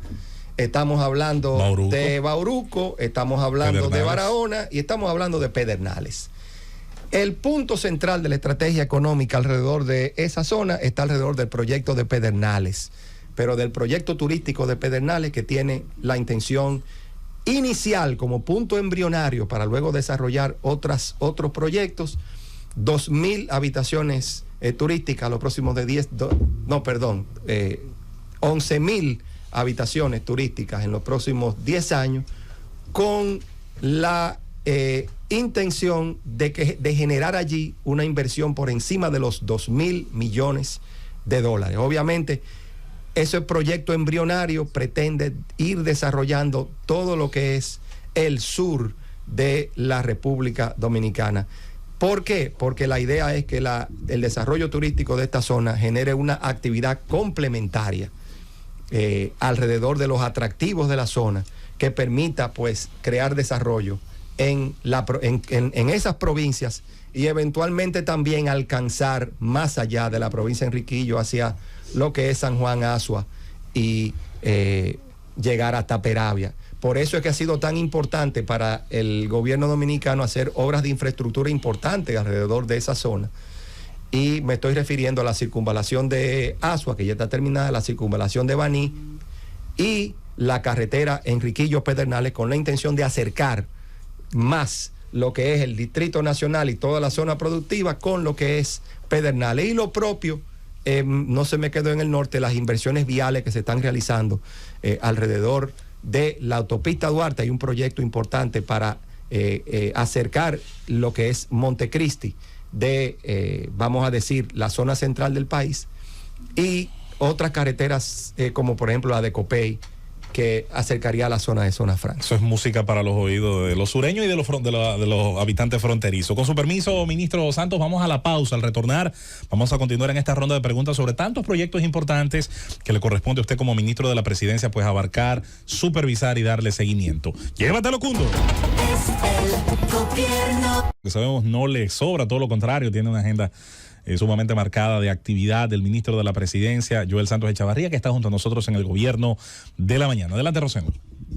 Estamos hablando de Bauruco, estamos hablando de Barahona y estamos hablando de Pedernales. El punto central de la estrategia económica alrededor de esa zona está alrededor del proyecto de Pedernales, pero del proyecto turístico de Pedernales, que tiene la intención inicial como punto embrionario para luego desarrollar otros proyectos, 2.000 habitaciones turísticas los próximos de 11.000 habitaciones turísticas en los próximos 10 años, con la intención de generar allí una inversión por encima de los 2.000 millones de dólares. Obviamente, ese proyecto embrionario pretende ir desarrollando todo lo que es el sur de la República Dominicana. ¿Por qué? Porque la idea es que el desarrollo turístico de esta zona genere una actividad complementaria alrededor de los atractivos de la zona, que permita pues crear desarrollo en esas provincias y eventualmente también alcanzar más allá de la provincia de Enriquillo hacia lo que es San Juan, Asua y llegar hasta Peravia. Por eso es que ha sido tan importante para el gobierno dominicano hacer obras de infraestructura importantes alrededor de esa zona. Y me estoy refiriendo a la circunvalación de Asua, que ya está terminada, la circunvalación de Baní y la carretera Enriquillo-Pedernales, con la intención de acercar más lo que es el Distrito Nacional y toda la zona productiva con lo que es Pedernales. Y lo propio, no se me quedó en el norte, las inversiones viales que se están realizando alrededor de la autopista Duarte. Hay un proyecto importante para acercar lo que es Montecristi de, vamos a decir, la zona central del país, y otras carreteras como por ejemplo la de Copey, que acercaría a la zona de Zona Franca. Eso es música para los oídos de los sureños y de los habitantes fronterizos. Con su permiso, ministro Santos, vamos a la pausa. Al retornar, vamos a continuar en esta ronda de preguntas sobre tantos proyectos importantes que le corresponde a usted como ministro de la presidencia, pues abarcar, supervisar y darle seguimiento. ¡Llévatelo, Cundo! Es el gobierno. Que sabemos no le sobra, todo lo contrario, tiene una agenda sumamente marcada de actividad del ministro de la presidencia, Joel Santos Echavarría, que está junto a nosotros en el gobierno de la mañana. Adelante, Rosendo.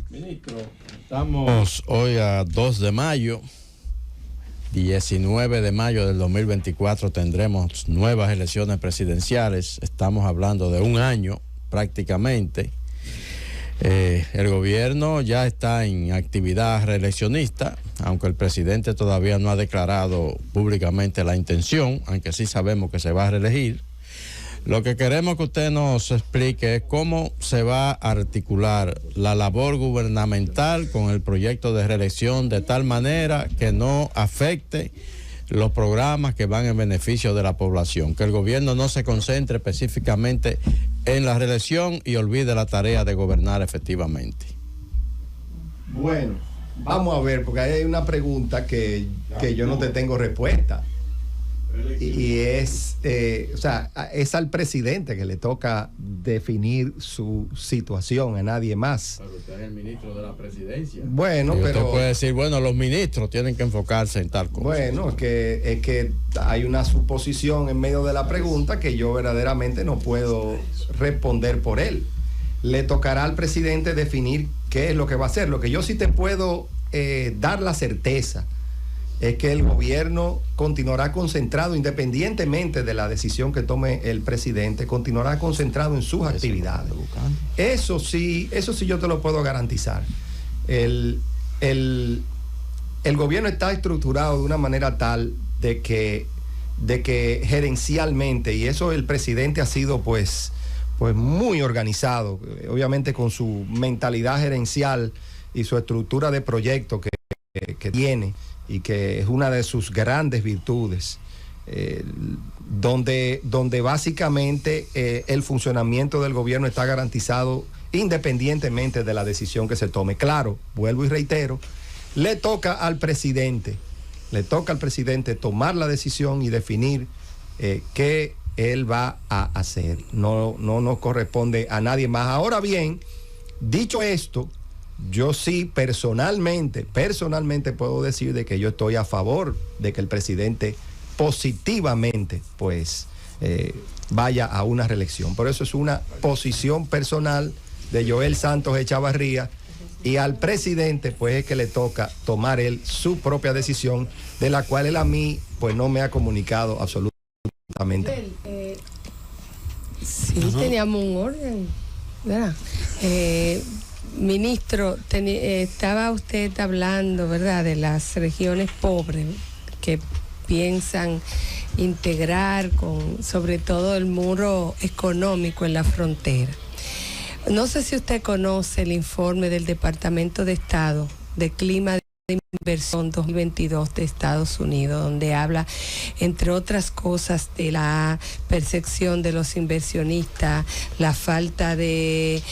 Ministro, estamos hoy a 2 de mayo, 19 de mayo del 2024 tendremos nuevas elecciones presidenciales. Estamos hablando de un año prácticamente. El gobierno ya está en actividad reeleccionista, aunque el presidente todavía no ha declarado públicamente la intención, aunque sí sabemos que se va a reelegir. Lo que queremos que usted nos explique es cómo se va a articular la labor gubernamental con el proyecto de reelección de tal manera que no afecte los programas que van en beneficio de la población, que el gobierno no se concentre específicamente en la reelección y olvide la tarea de gobernar efectivamente. Bueno, vamos a ver, porque hay una pregunta que yo no te tengo respuesta. Y es, o sea, es al presidente que le toca definir su situación, a nadie más. Pero usted es el ministro de la presidencia. Bueno, pero usted puede decir, bueno, los ministros tienen que enfocarse en tal cosa. Bueno, es que hay una suposición en medio de la pregunta que yo verdaderamente no puedo responder por él. Le tocará al presidente definir qué es lo que va a hacer. Lo que yo sí te puedo dar la certeza es que el gobierno continuará concentrado, independientemente de la decisión que tome el presidente, continuará concentrado en sus actividades. Eso sí yo te lo puedo garantizar. El gobierno está estructurado de una manera tal de que gerencialmente, y eso el presidente ha sido pues muy organizado, obviamente con su mentalidad gerencial y su estructura de proyecto que tiene, y que es una de sus grandes virtudes, donde básicamente el funcionamiento del gobierno está garantizado independientemente de la decisión que se tome. Claro, vuelvo y reitero, le toca al presidente tomar la decisión y definir qué él va a hacer. No nos corresponde a nadie más. Ahora bien, dicho esto, yo sí personalmente puedo decir de que yo estoy a favor de que el presidente positivamente pues vaya a una reelección. Por eso es una posición personal de Joel Santos Echavarría, y al presidente pues es que le toca tomar él su propia decisión, de la cual él a mí pues no me ha comunicado absolutamente. Sí, teníamos un orden, ¿verdad? Ministro, estaba usted hablando, ¿verdad?, de las regiones pobres que piensan integrar sobre todo el muro económico en la frontera. No sé si usted conoce el informe del Departamento de Estado de Clima de Inversión 2022 de Estados Unidos, donde habla, entre otras cosas, de la percepción de los inversionistas, la falta de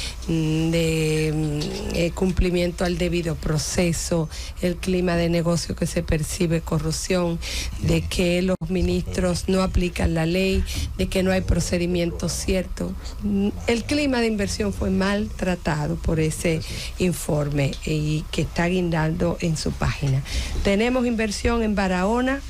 cumplimiento al debido proceso, el clima de negocio que se percibe, corrupción, de que los ministros no aplican la ley, de que no hay procedimientos ciertos. El clima de inversión fue mal tratado por ese informe y que está guindando en su página. Tenemos inversión en Barahona,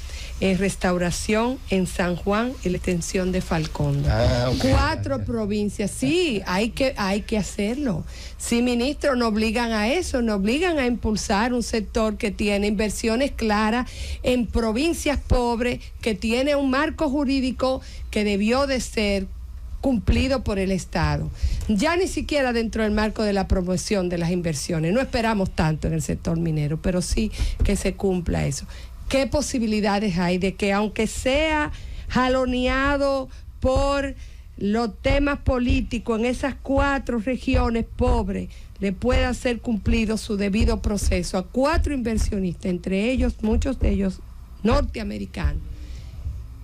en restauración, en San Juan y la extensión de Falcón. Okay. 4 provincias, sí, hay que hacerlo. Sí, ministro, nos obligan a eso, nos obligan a impulsar un sector que tiene inversiones claras en provincias pobres, que tiene un marco jurídico que debió de ser cumplido por el Estado. Ya ni siquiera dentro del marco de la promoción de las inversiones. No esperamos tanto en el sector minero, pero sí que se cumpla eso. ¿Qué posibilidades hay de que, aunque sea jaloneado por los temas políticos en esas 4 regiones pobres, le pueda ser cumplido su debido proceso a 4 inversionistas, entre ellos, muchos de ellos norteamericanos,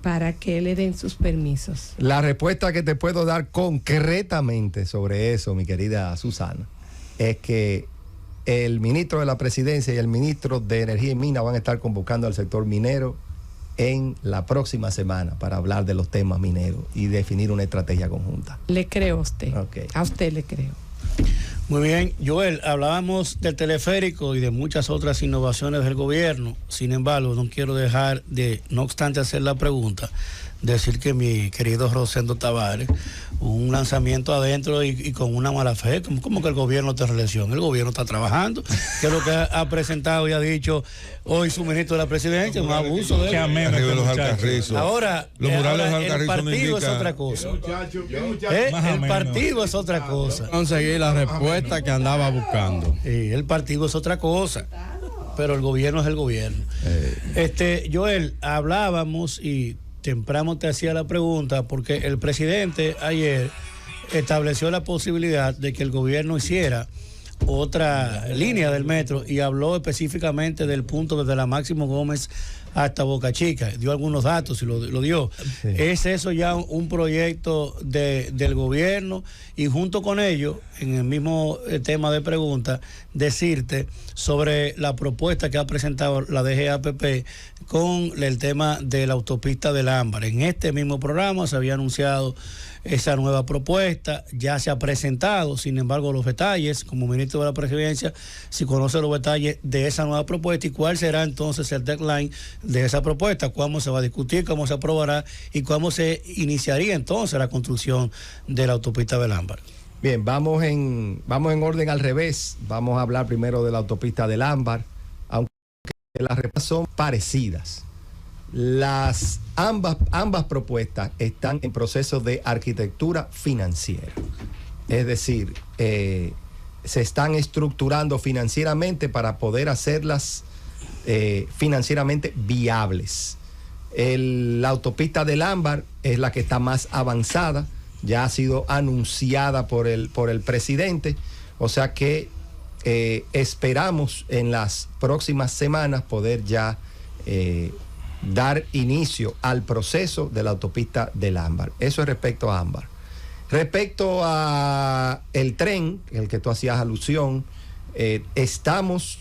para que le den sus permisos? La respuesta que te puedo dar concretamente sobre eso, mi querida Susana, es que el ministro de la Presidencia y el ministro de Energía y Minas van a estar convocando al sector minero en la próxima semana para hablar de los temas mineros y definir una estrategia conjunta. Le creo a usted. Okay. A usted le creo. Muy bien, Joel, hablábamos del teleférico y de muchas otras innovaciones del gobierno. Sin embargo, no quiero dejar de, no obstante hacer la pregunta, decir que mi querido Rosendo Tavares, un lanzamiento adentro y con una mala fe, como que el gobierno está en reelección. El gobierno está trabajando, que es lo que ha presentado y ha dicho hoy su ministro de la Presidencia, un abuso de él. Ahora, los murales el partido es otra cosa. El partido es otra cosa. Conseguir la respuesta que andaba buscando. El partido es otra cosa, pero el gobierno es el gobierno. Joel, hablábamos y temprano te hacía la pregunta porque el presidente ayer estableció la posibilidad de que el gobierno hiciera otra línea del metro y habló específicamente del punto desde la Máximo Gómez hasta Boca Chica. Dio algunos datos y lo dio. Sí. ¿Es eso ya un proyecto del gobierno? Y junto con ello, en el mismo tema de pregunta, decirte sobre la propuesta que ha presentado la DGAPP con el tema de la autopista del Ámbar. En este mismo programa se había anunciado esa nueva propuesta, ya se ha presentado, sin embargo, los detalles, como ministro de la Presidencia, si conoce los detalles de esa nueva propuesta y cuál será entonces el deadline de esa propuesta, cuándo se va a discutir, cómo se aprobará y cuándo se iniciaría entonces la construcción de la autopista del Ámbar. Bien, vamos en orden al revés. Vamos a hablar primero de la autopista del Ámbar, aunque las respuestas son parecidas. Ambas propuestas están en proceso de arquitectura financiera. Es decir, se están estructurando financieramente para poder hacerlas financieramente viables. La autopista del Ámbar es la que está más avanzada, ya ha sido anunciada por el presidente, o sea que esperamos en las próximas semanas poder ya dar inicio al proceso de la autopista del Ámbar. Eso es respecto a Ámbar. Respecto a el tren, el que tú hacías alusión, estamos,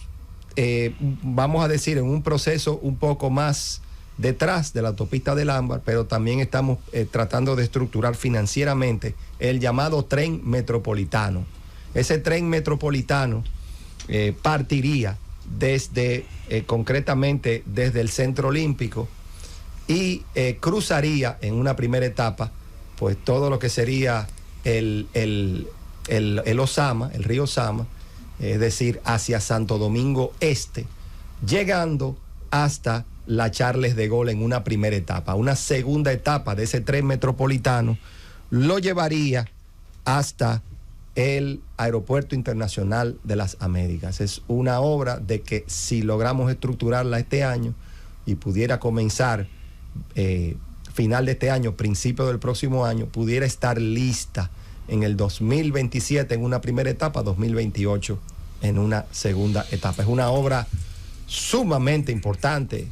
vamos a decir, en un proceso un poco más detrás de la autopista del Ámbar, pero también estamos tratando de estructurar financieramente el llamado tren metropolitano. Ese tren metropolitano partiría concretamente desde el Centro Olímpico y cruzaría en una primera etapa pues todo lo que sería el Osama, el río Osama, es decir, hacia Santo Domingo Este, llegando hasta la Charles de Gaulle en una primera etapa. Una segunda etapa de ese tren metropolitano lo llevaría hasta el Aeropuerto Internacional de las Américas. Es una obra de que si logramos estructurarla este año y pudiera comenzar final de este año, principio del próximo año, pudiera estar lista en el 2027 en una primera etapa, 2028 en una segunda etapa. Es una obra sumamente importante,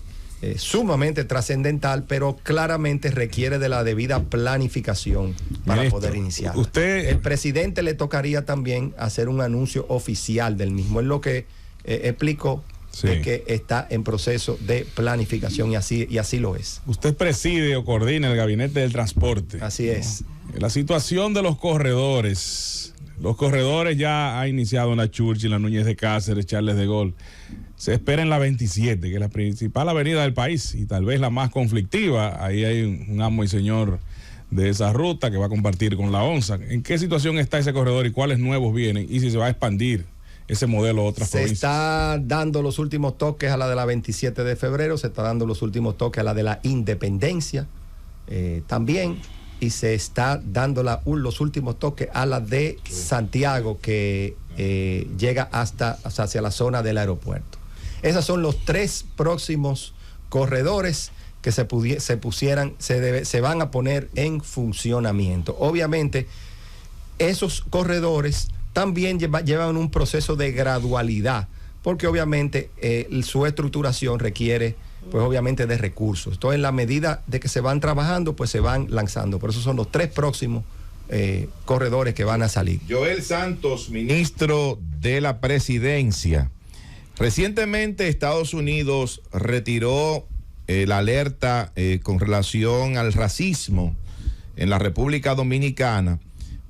sumamente trascendental, pero claramente requiere de la debida planificación para Ministro, poder iniciar. El presidente le tocaría también hacer un anuncio oficial del mismo. Es lo que explicó, de que está en proceso de planificación y así lo es. Usted preside o coordina el gabinete del transporte. Así es. La situación de los corredores. Los corredores ya ha iniciado la Churchill, la Núñez de Cáceres, Charles de Gaulle. Se espera en la 27, que es la principal avenida del país y tal vez la más conflictiva. Ahí hay un amo y señor de esa ruta que va a compartir con la ONSA. ¿En qué situación está ese corredor y cuáles nuevos vienen? Y si se va a expandir ese modelo a otras provincias. Se está dando los últimos toques a la de la 27 de febrero, se está dando los últimos toques a la de la Independencia también, y se está dando los últimos toques a la de Santiago, que llega hacia la zona del aeropuerto. Esos son los 3 próximos corredores que se van a poner en funcionamiento. Obviamente, esos corredores también llevan un proceso de gradualidad, porque obviamente su estructuración requiere, pues obviamente, de recursos. Entonces, en la medida de que se van trabajando, pues se van lanzando. Por eso son los 3 próximos corredores que van a salir. Joel Santos, ministro de la Presidencia. Recientemente Estados Unidos retiró la alerta con relación al racismo en la República Dominicana,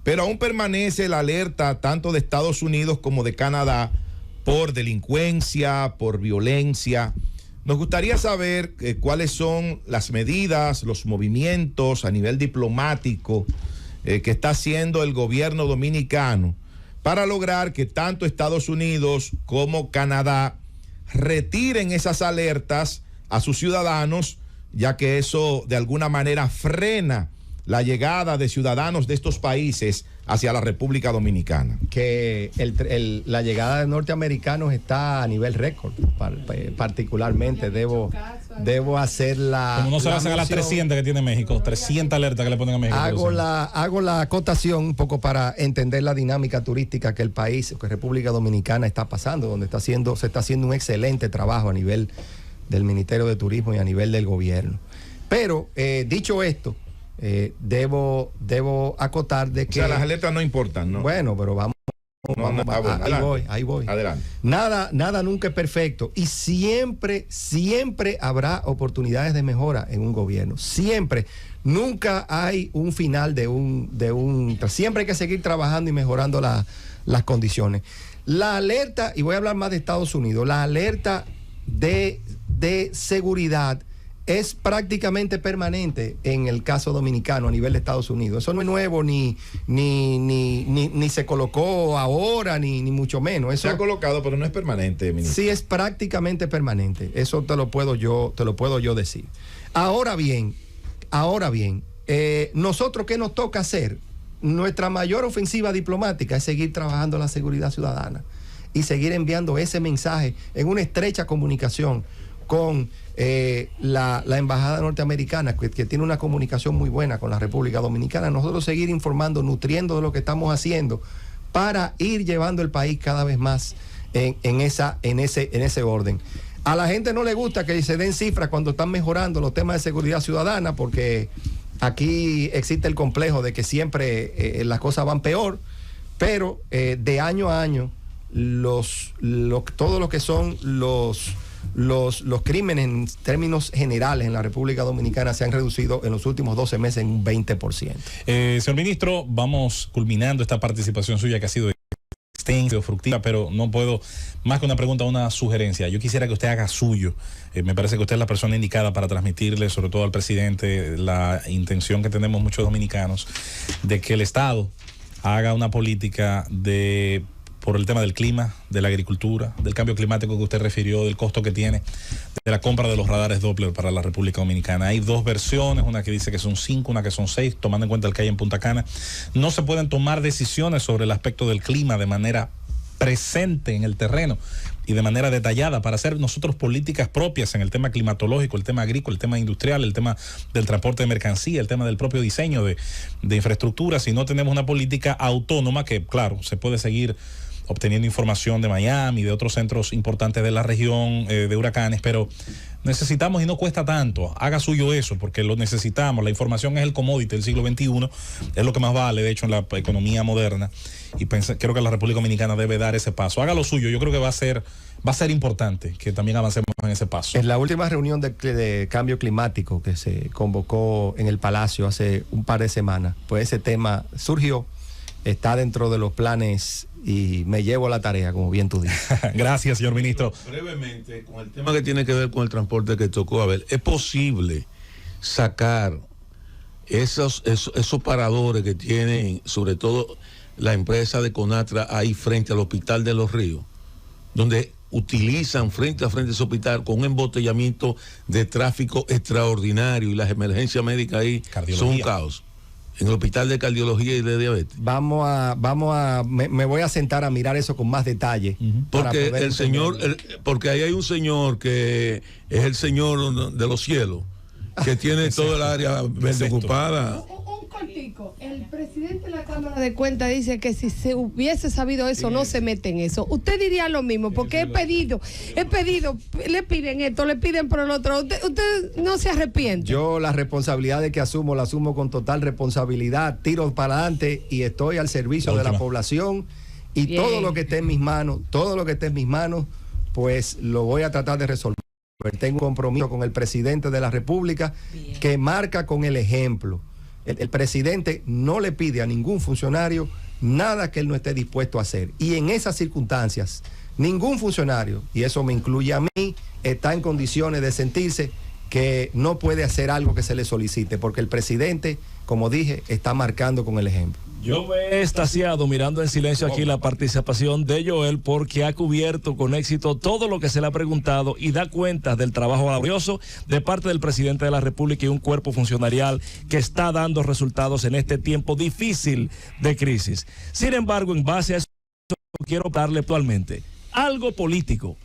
pero aún permanece la alerta tanto de Estados Unidos como de Canadá por delincuencia, por violencia. Nos gustaría saber cuáles son las medidas, los movimientos a nivel diplomático que está haciendo el gobierno dominicano para lograr que tanto Estados Unidos como Canadá retiren esas alertas a sus ciudadanos, ya que eso de alguna manera frena la llegada de ciudadanos de estos países hacia la República Dominicana. Que la llegada de norteamericanos está a nivel récord, particularmente debo hacer la... Como no se hacen a las 300 que tiene México, 300 alertas que le ponen a México. Hago la acotación un poco para entender la dinámica turística que el país, que República Dominicana está pasando, donde se está haciendo un excelente trabajo a nivel del Ministerio de Turismo y a nivel del gobierno. Pero, dicho esto, debo acotar de que... O sea, las alertas no importan, ¿no? Bueno, pero ahí voy. Adelante. Nada nunca es perfecto, y siempre habrá oportunidades de mejora en un gobierno. Siempre. Nunca hay un final siempre hay que seguir trabajando y mejorando las condiciones. La alerta, y voy a hablar más de Estados Unidos, la alerta de seguridad es prácticamente permanente en el caso dominicano a nivel de Estados Unidos. Eso no es nuevo, ni se colocó ahora, ni mucho menos. Eso se ha colocado, pero no es permanente, ministro. Sí, es prácticamente permanente. Eso te lo puedo yo decir. Ahora bien, nosotros, ¿qué nos toca hacer? Nuestra mayor ofensiva diplomática es seguir trabajando la seguridad ciudadana y seguir enviando ese mensaje en una estrecha comunicación con la embajada norteamericana, que tiene una comunicación muy buena con la República Dominicana. Nosotros seguir informando, nutriendo de lo que estamos haciendo para ir llevando el país cada vez más en ese orden. A la gente no le gusta que se den cifras cuando están mejorando los temas de seguridad ciudadana, porque aquí existe el complejo de que siempre las cosas van peor, pero de año a año todo lo que son los crímenes en términos generales en la República Dominicana se han reducido en los últimos 12 meses en un 20%. Señor ministro, vamos culminando esta participación suya que ha sido extensa, fructífera, pero no puedo, más que una pregunta, una sugerencia. Yo quisiera que usted haga suyo. Me parece que usted es la persona indicada para transmitirle, sobre todo al presidente, la intención que tenemos muchos dominicanos de que el Estado haga una política por el tema del clima, de la agricultura, del cambio climático que usted refirió, del costo que tiene, de la compra de los radares Doppler para la República Dominicana. Hay dos versiones, una que dice que son 5, una que son 6, tomando en cuenta el que hay en Punta Cana. No se pueden tomar decisiones sobre el aspecto del clima de manera presente en el terreno y de manera detallada para hacer nosotros políticas propias en el tema climatológico, el tema agrícola, el tema industrial, el tema del transporte de mercancía, el tema del propio diseño de infraestructura. Si no tenemos una política autónoma, que claro, se puede seguir obteniendo información de Miami, de otros centros importantes de la región, de huracanes, pero necesitamos, y no cuesta tanto, haga suyo eso, porque lo necesitamos. La información es el commodity del siglo XXI, es lo que más vale, de hecho, en la economía moderna, y creo que la República Dominicana debe dar ese paso. Haga lo suyo, yo creo que va a ser importante que también avancemos en ese paso. En la última reunión de cambio climático que se convocó en el Palacio hace un par de semanas, pues ese tema surgió, está dentro de los planes y me llevo la tarea, como bien tú dices. Gracias, señor ministro. Brevemente, con el tema que tiene que ver con el transporte que tocó, a ver, ¿es posible sacar esos paradores que tienen, sobre todo la empresa de Conatra, ahí frente al Hospital de los Ríos, donde utilizan frente a frente ese hospital con un embotellamiento de tráfico extraordinario y las emergencias médicas ahí son un caos? En el Hospital de Cardiología y de Diabetes. Me voy a sentar a mirar eso con más detalle. Porque porque ahí hay un señor que es el señor de los cielos, que tiene todo el área verde ocupada. Un cortico, el presidente de la Cámara de Cuentas dice que si se hubiese sabido eso, no se mete en eso. Usted diría lo mismo, porque he pedido, le piden esto, le piden por el otro. Usted no se arrepiente. Yo la responsabilidad de que asumo, la asumo con total responsabilidad, tiro para adelante y estoy al servicio de la población. Y bien, todo lo que esté en mis manos, pues lo voy a tratar de resolver. Tengo un compromiso con el presidente de la República que marca con el ejemplo. El presidente no le pide a ningún funcionario nada que él no esté dispuesto a hacer. Y en esas circunstancias, ningún funcionario, y eso me incluye a mí, está en condiciones de sentirse que no puede hacer algo que se le solicite, porque el presidente, como dije, está marcando con el ejemplo. Yo me he extasiado mirando en silencio aquí la participación de Joel, porque ha cubierto con éxito todo lo que se le ha preguntado y da cuenta del trabajo laborioso de parte del presidente de la República y un cuerpo funcionarial que está dando resultados en este tiempo difícil de crisis. Sin embargo, en base a eso, quiero darle actualmente algo político.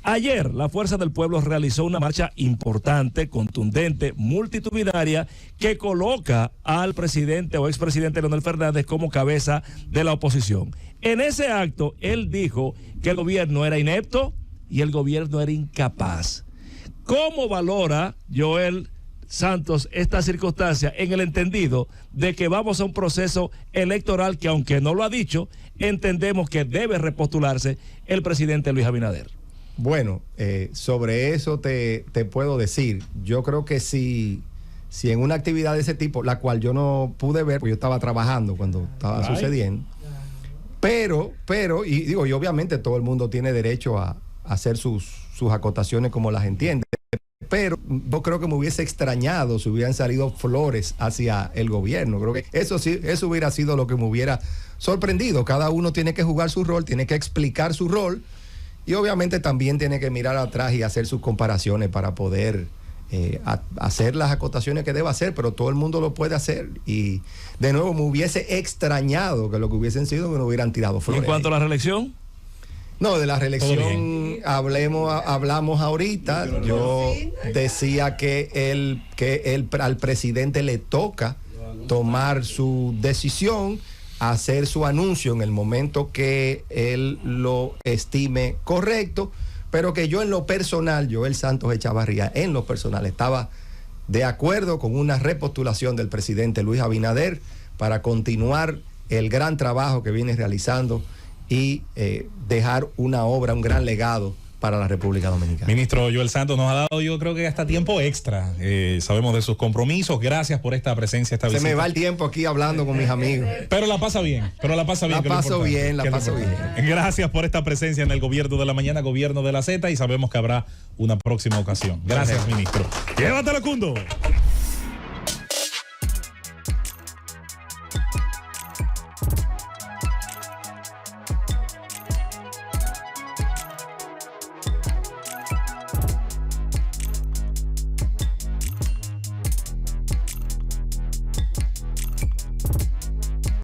Ayer, la Fuerza del Pueblo realizó una marcha importante, contundente, multitudinaria, que coloca al presidente o expresidente Leonel Fernández como cabeza de la oposición. En ese acto, él dijo que el gobierno era inepto y el gobierno era incapaz. ¿Cómo valora Joel Santos esta circunstancia en el entendido de que vamos a un proceso electoral que, aunque no lo ha dicho, entendemos que debe repostularse el presidente Luis Abinader? Bueno, sobre eso te puedo decir, yo creo que si en una actividad de ese tipo, la cual yo no pude ver, porque yo estaba trabajando cuando estaba sucediendo, pero, y obviamente todo el mundo tiene derecho a hacer sus acotaciones como las entiende, pero yo creo que me hubiese extrañado si hubieran salido flores hacia el gobierno. Creo que eso hubiera sido lo que me hubiera sorprendido. Cada uno tiene que jugar su rol, tiene que explicar su rol. Y obviamente también tiene que mirar atrás y hacer sus comparaciones para poder hacer las acotaciones que deba hacer, pero todo el mundo lo puede hacer. Y de nuevo me hubiese extrañado que lo que hubiesen sido que no hubieran tirado flores. ¿Y en cuanto a la reelección? No, de la reelección hablamos ahorita. Yo decía que al presidente le toca tomar su decisión, hacer su anuncio en el momento que él lo estime correcto, pero que yo en lo personal, Joel Santos Echavarría, en lo personal estaba de acuerdo con una repostulación del presidente Luis Abinader para continuar el gran trabajo que viene realizando y dejar una obra, un gran legado para la República Dominicana. Ministro Joel Santos nos ha dado, yo creo que hasta tiempo extra. Sabemos de sus compromisos. Gracias por esta presencia, esta visita. Se me va el tiempo aquí hablando con mis amigos. Pero la pasa bien, La paso bien. Gracias por esta presencia en el Gobierno de la Mañana, Gobierno de la Z, y sabemos que habrá una próxima ocasión. Gracias, ministro. Llévatelo, Cundo.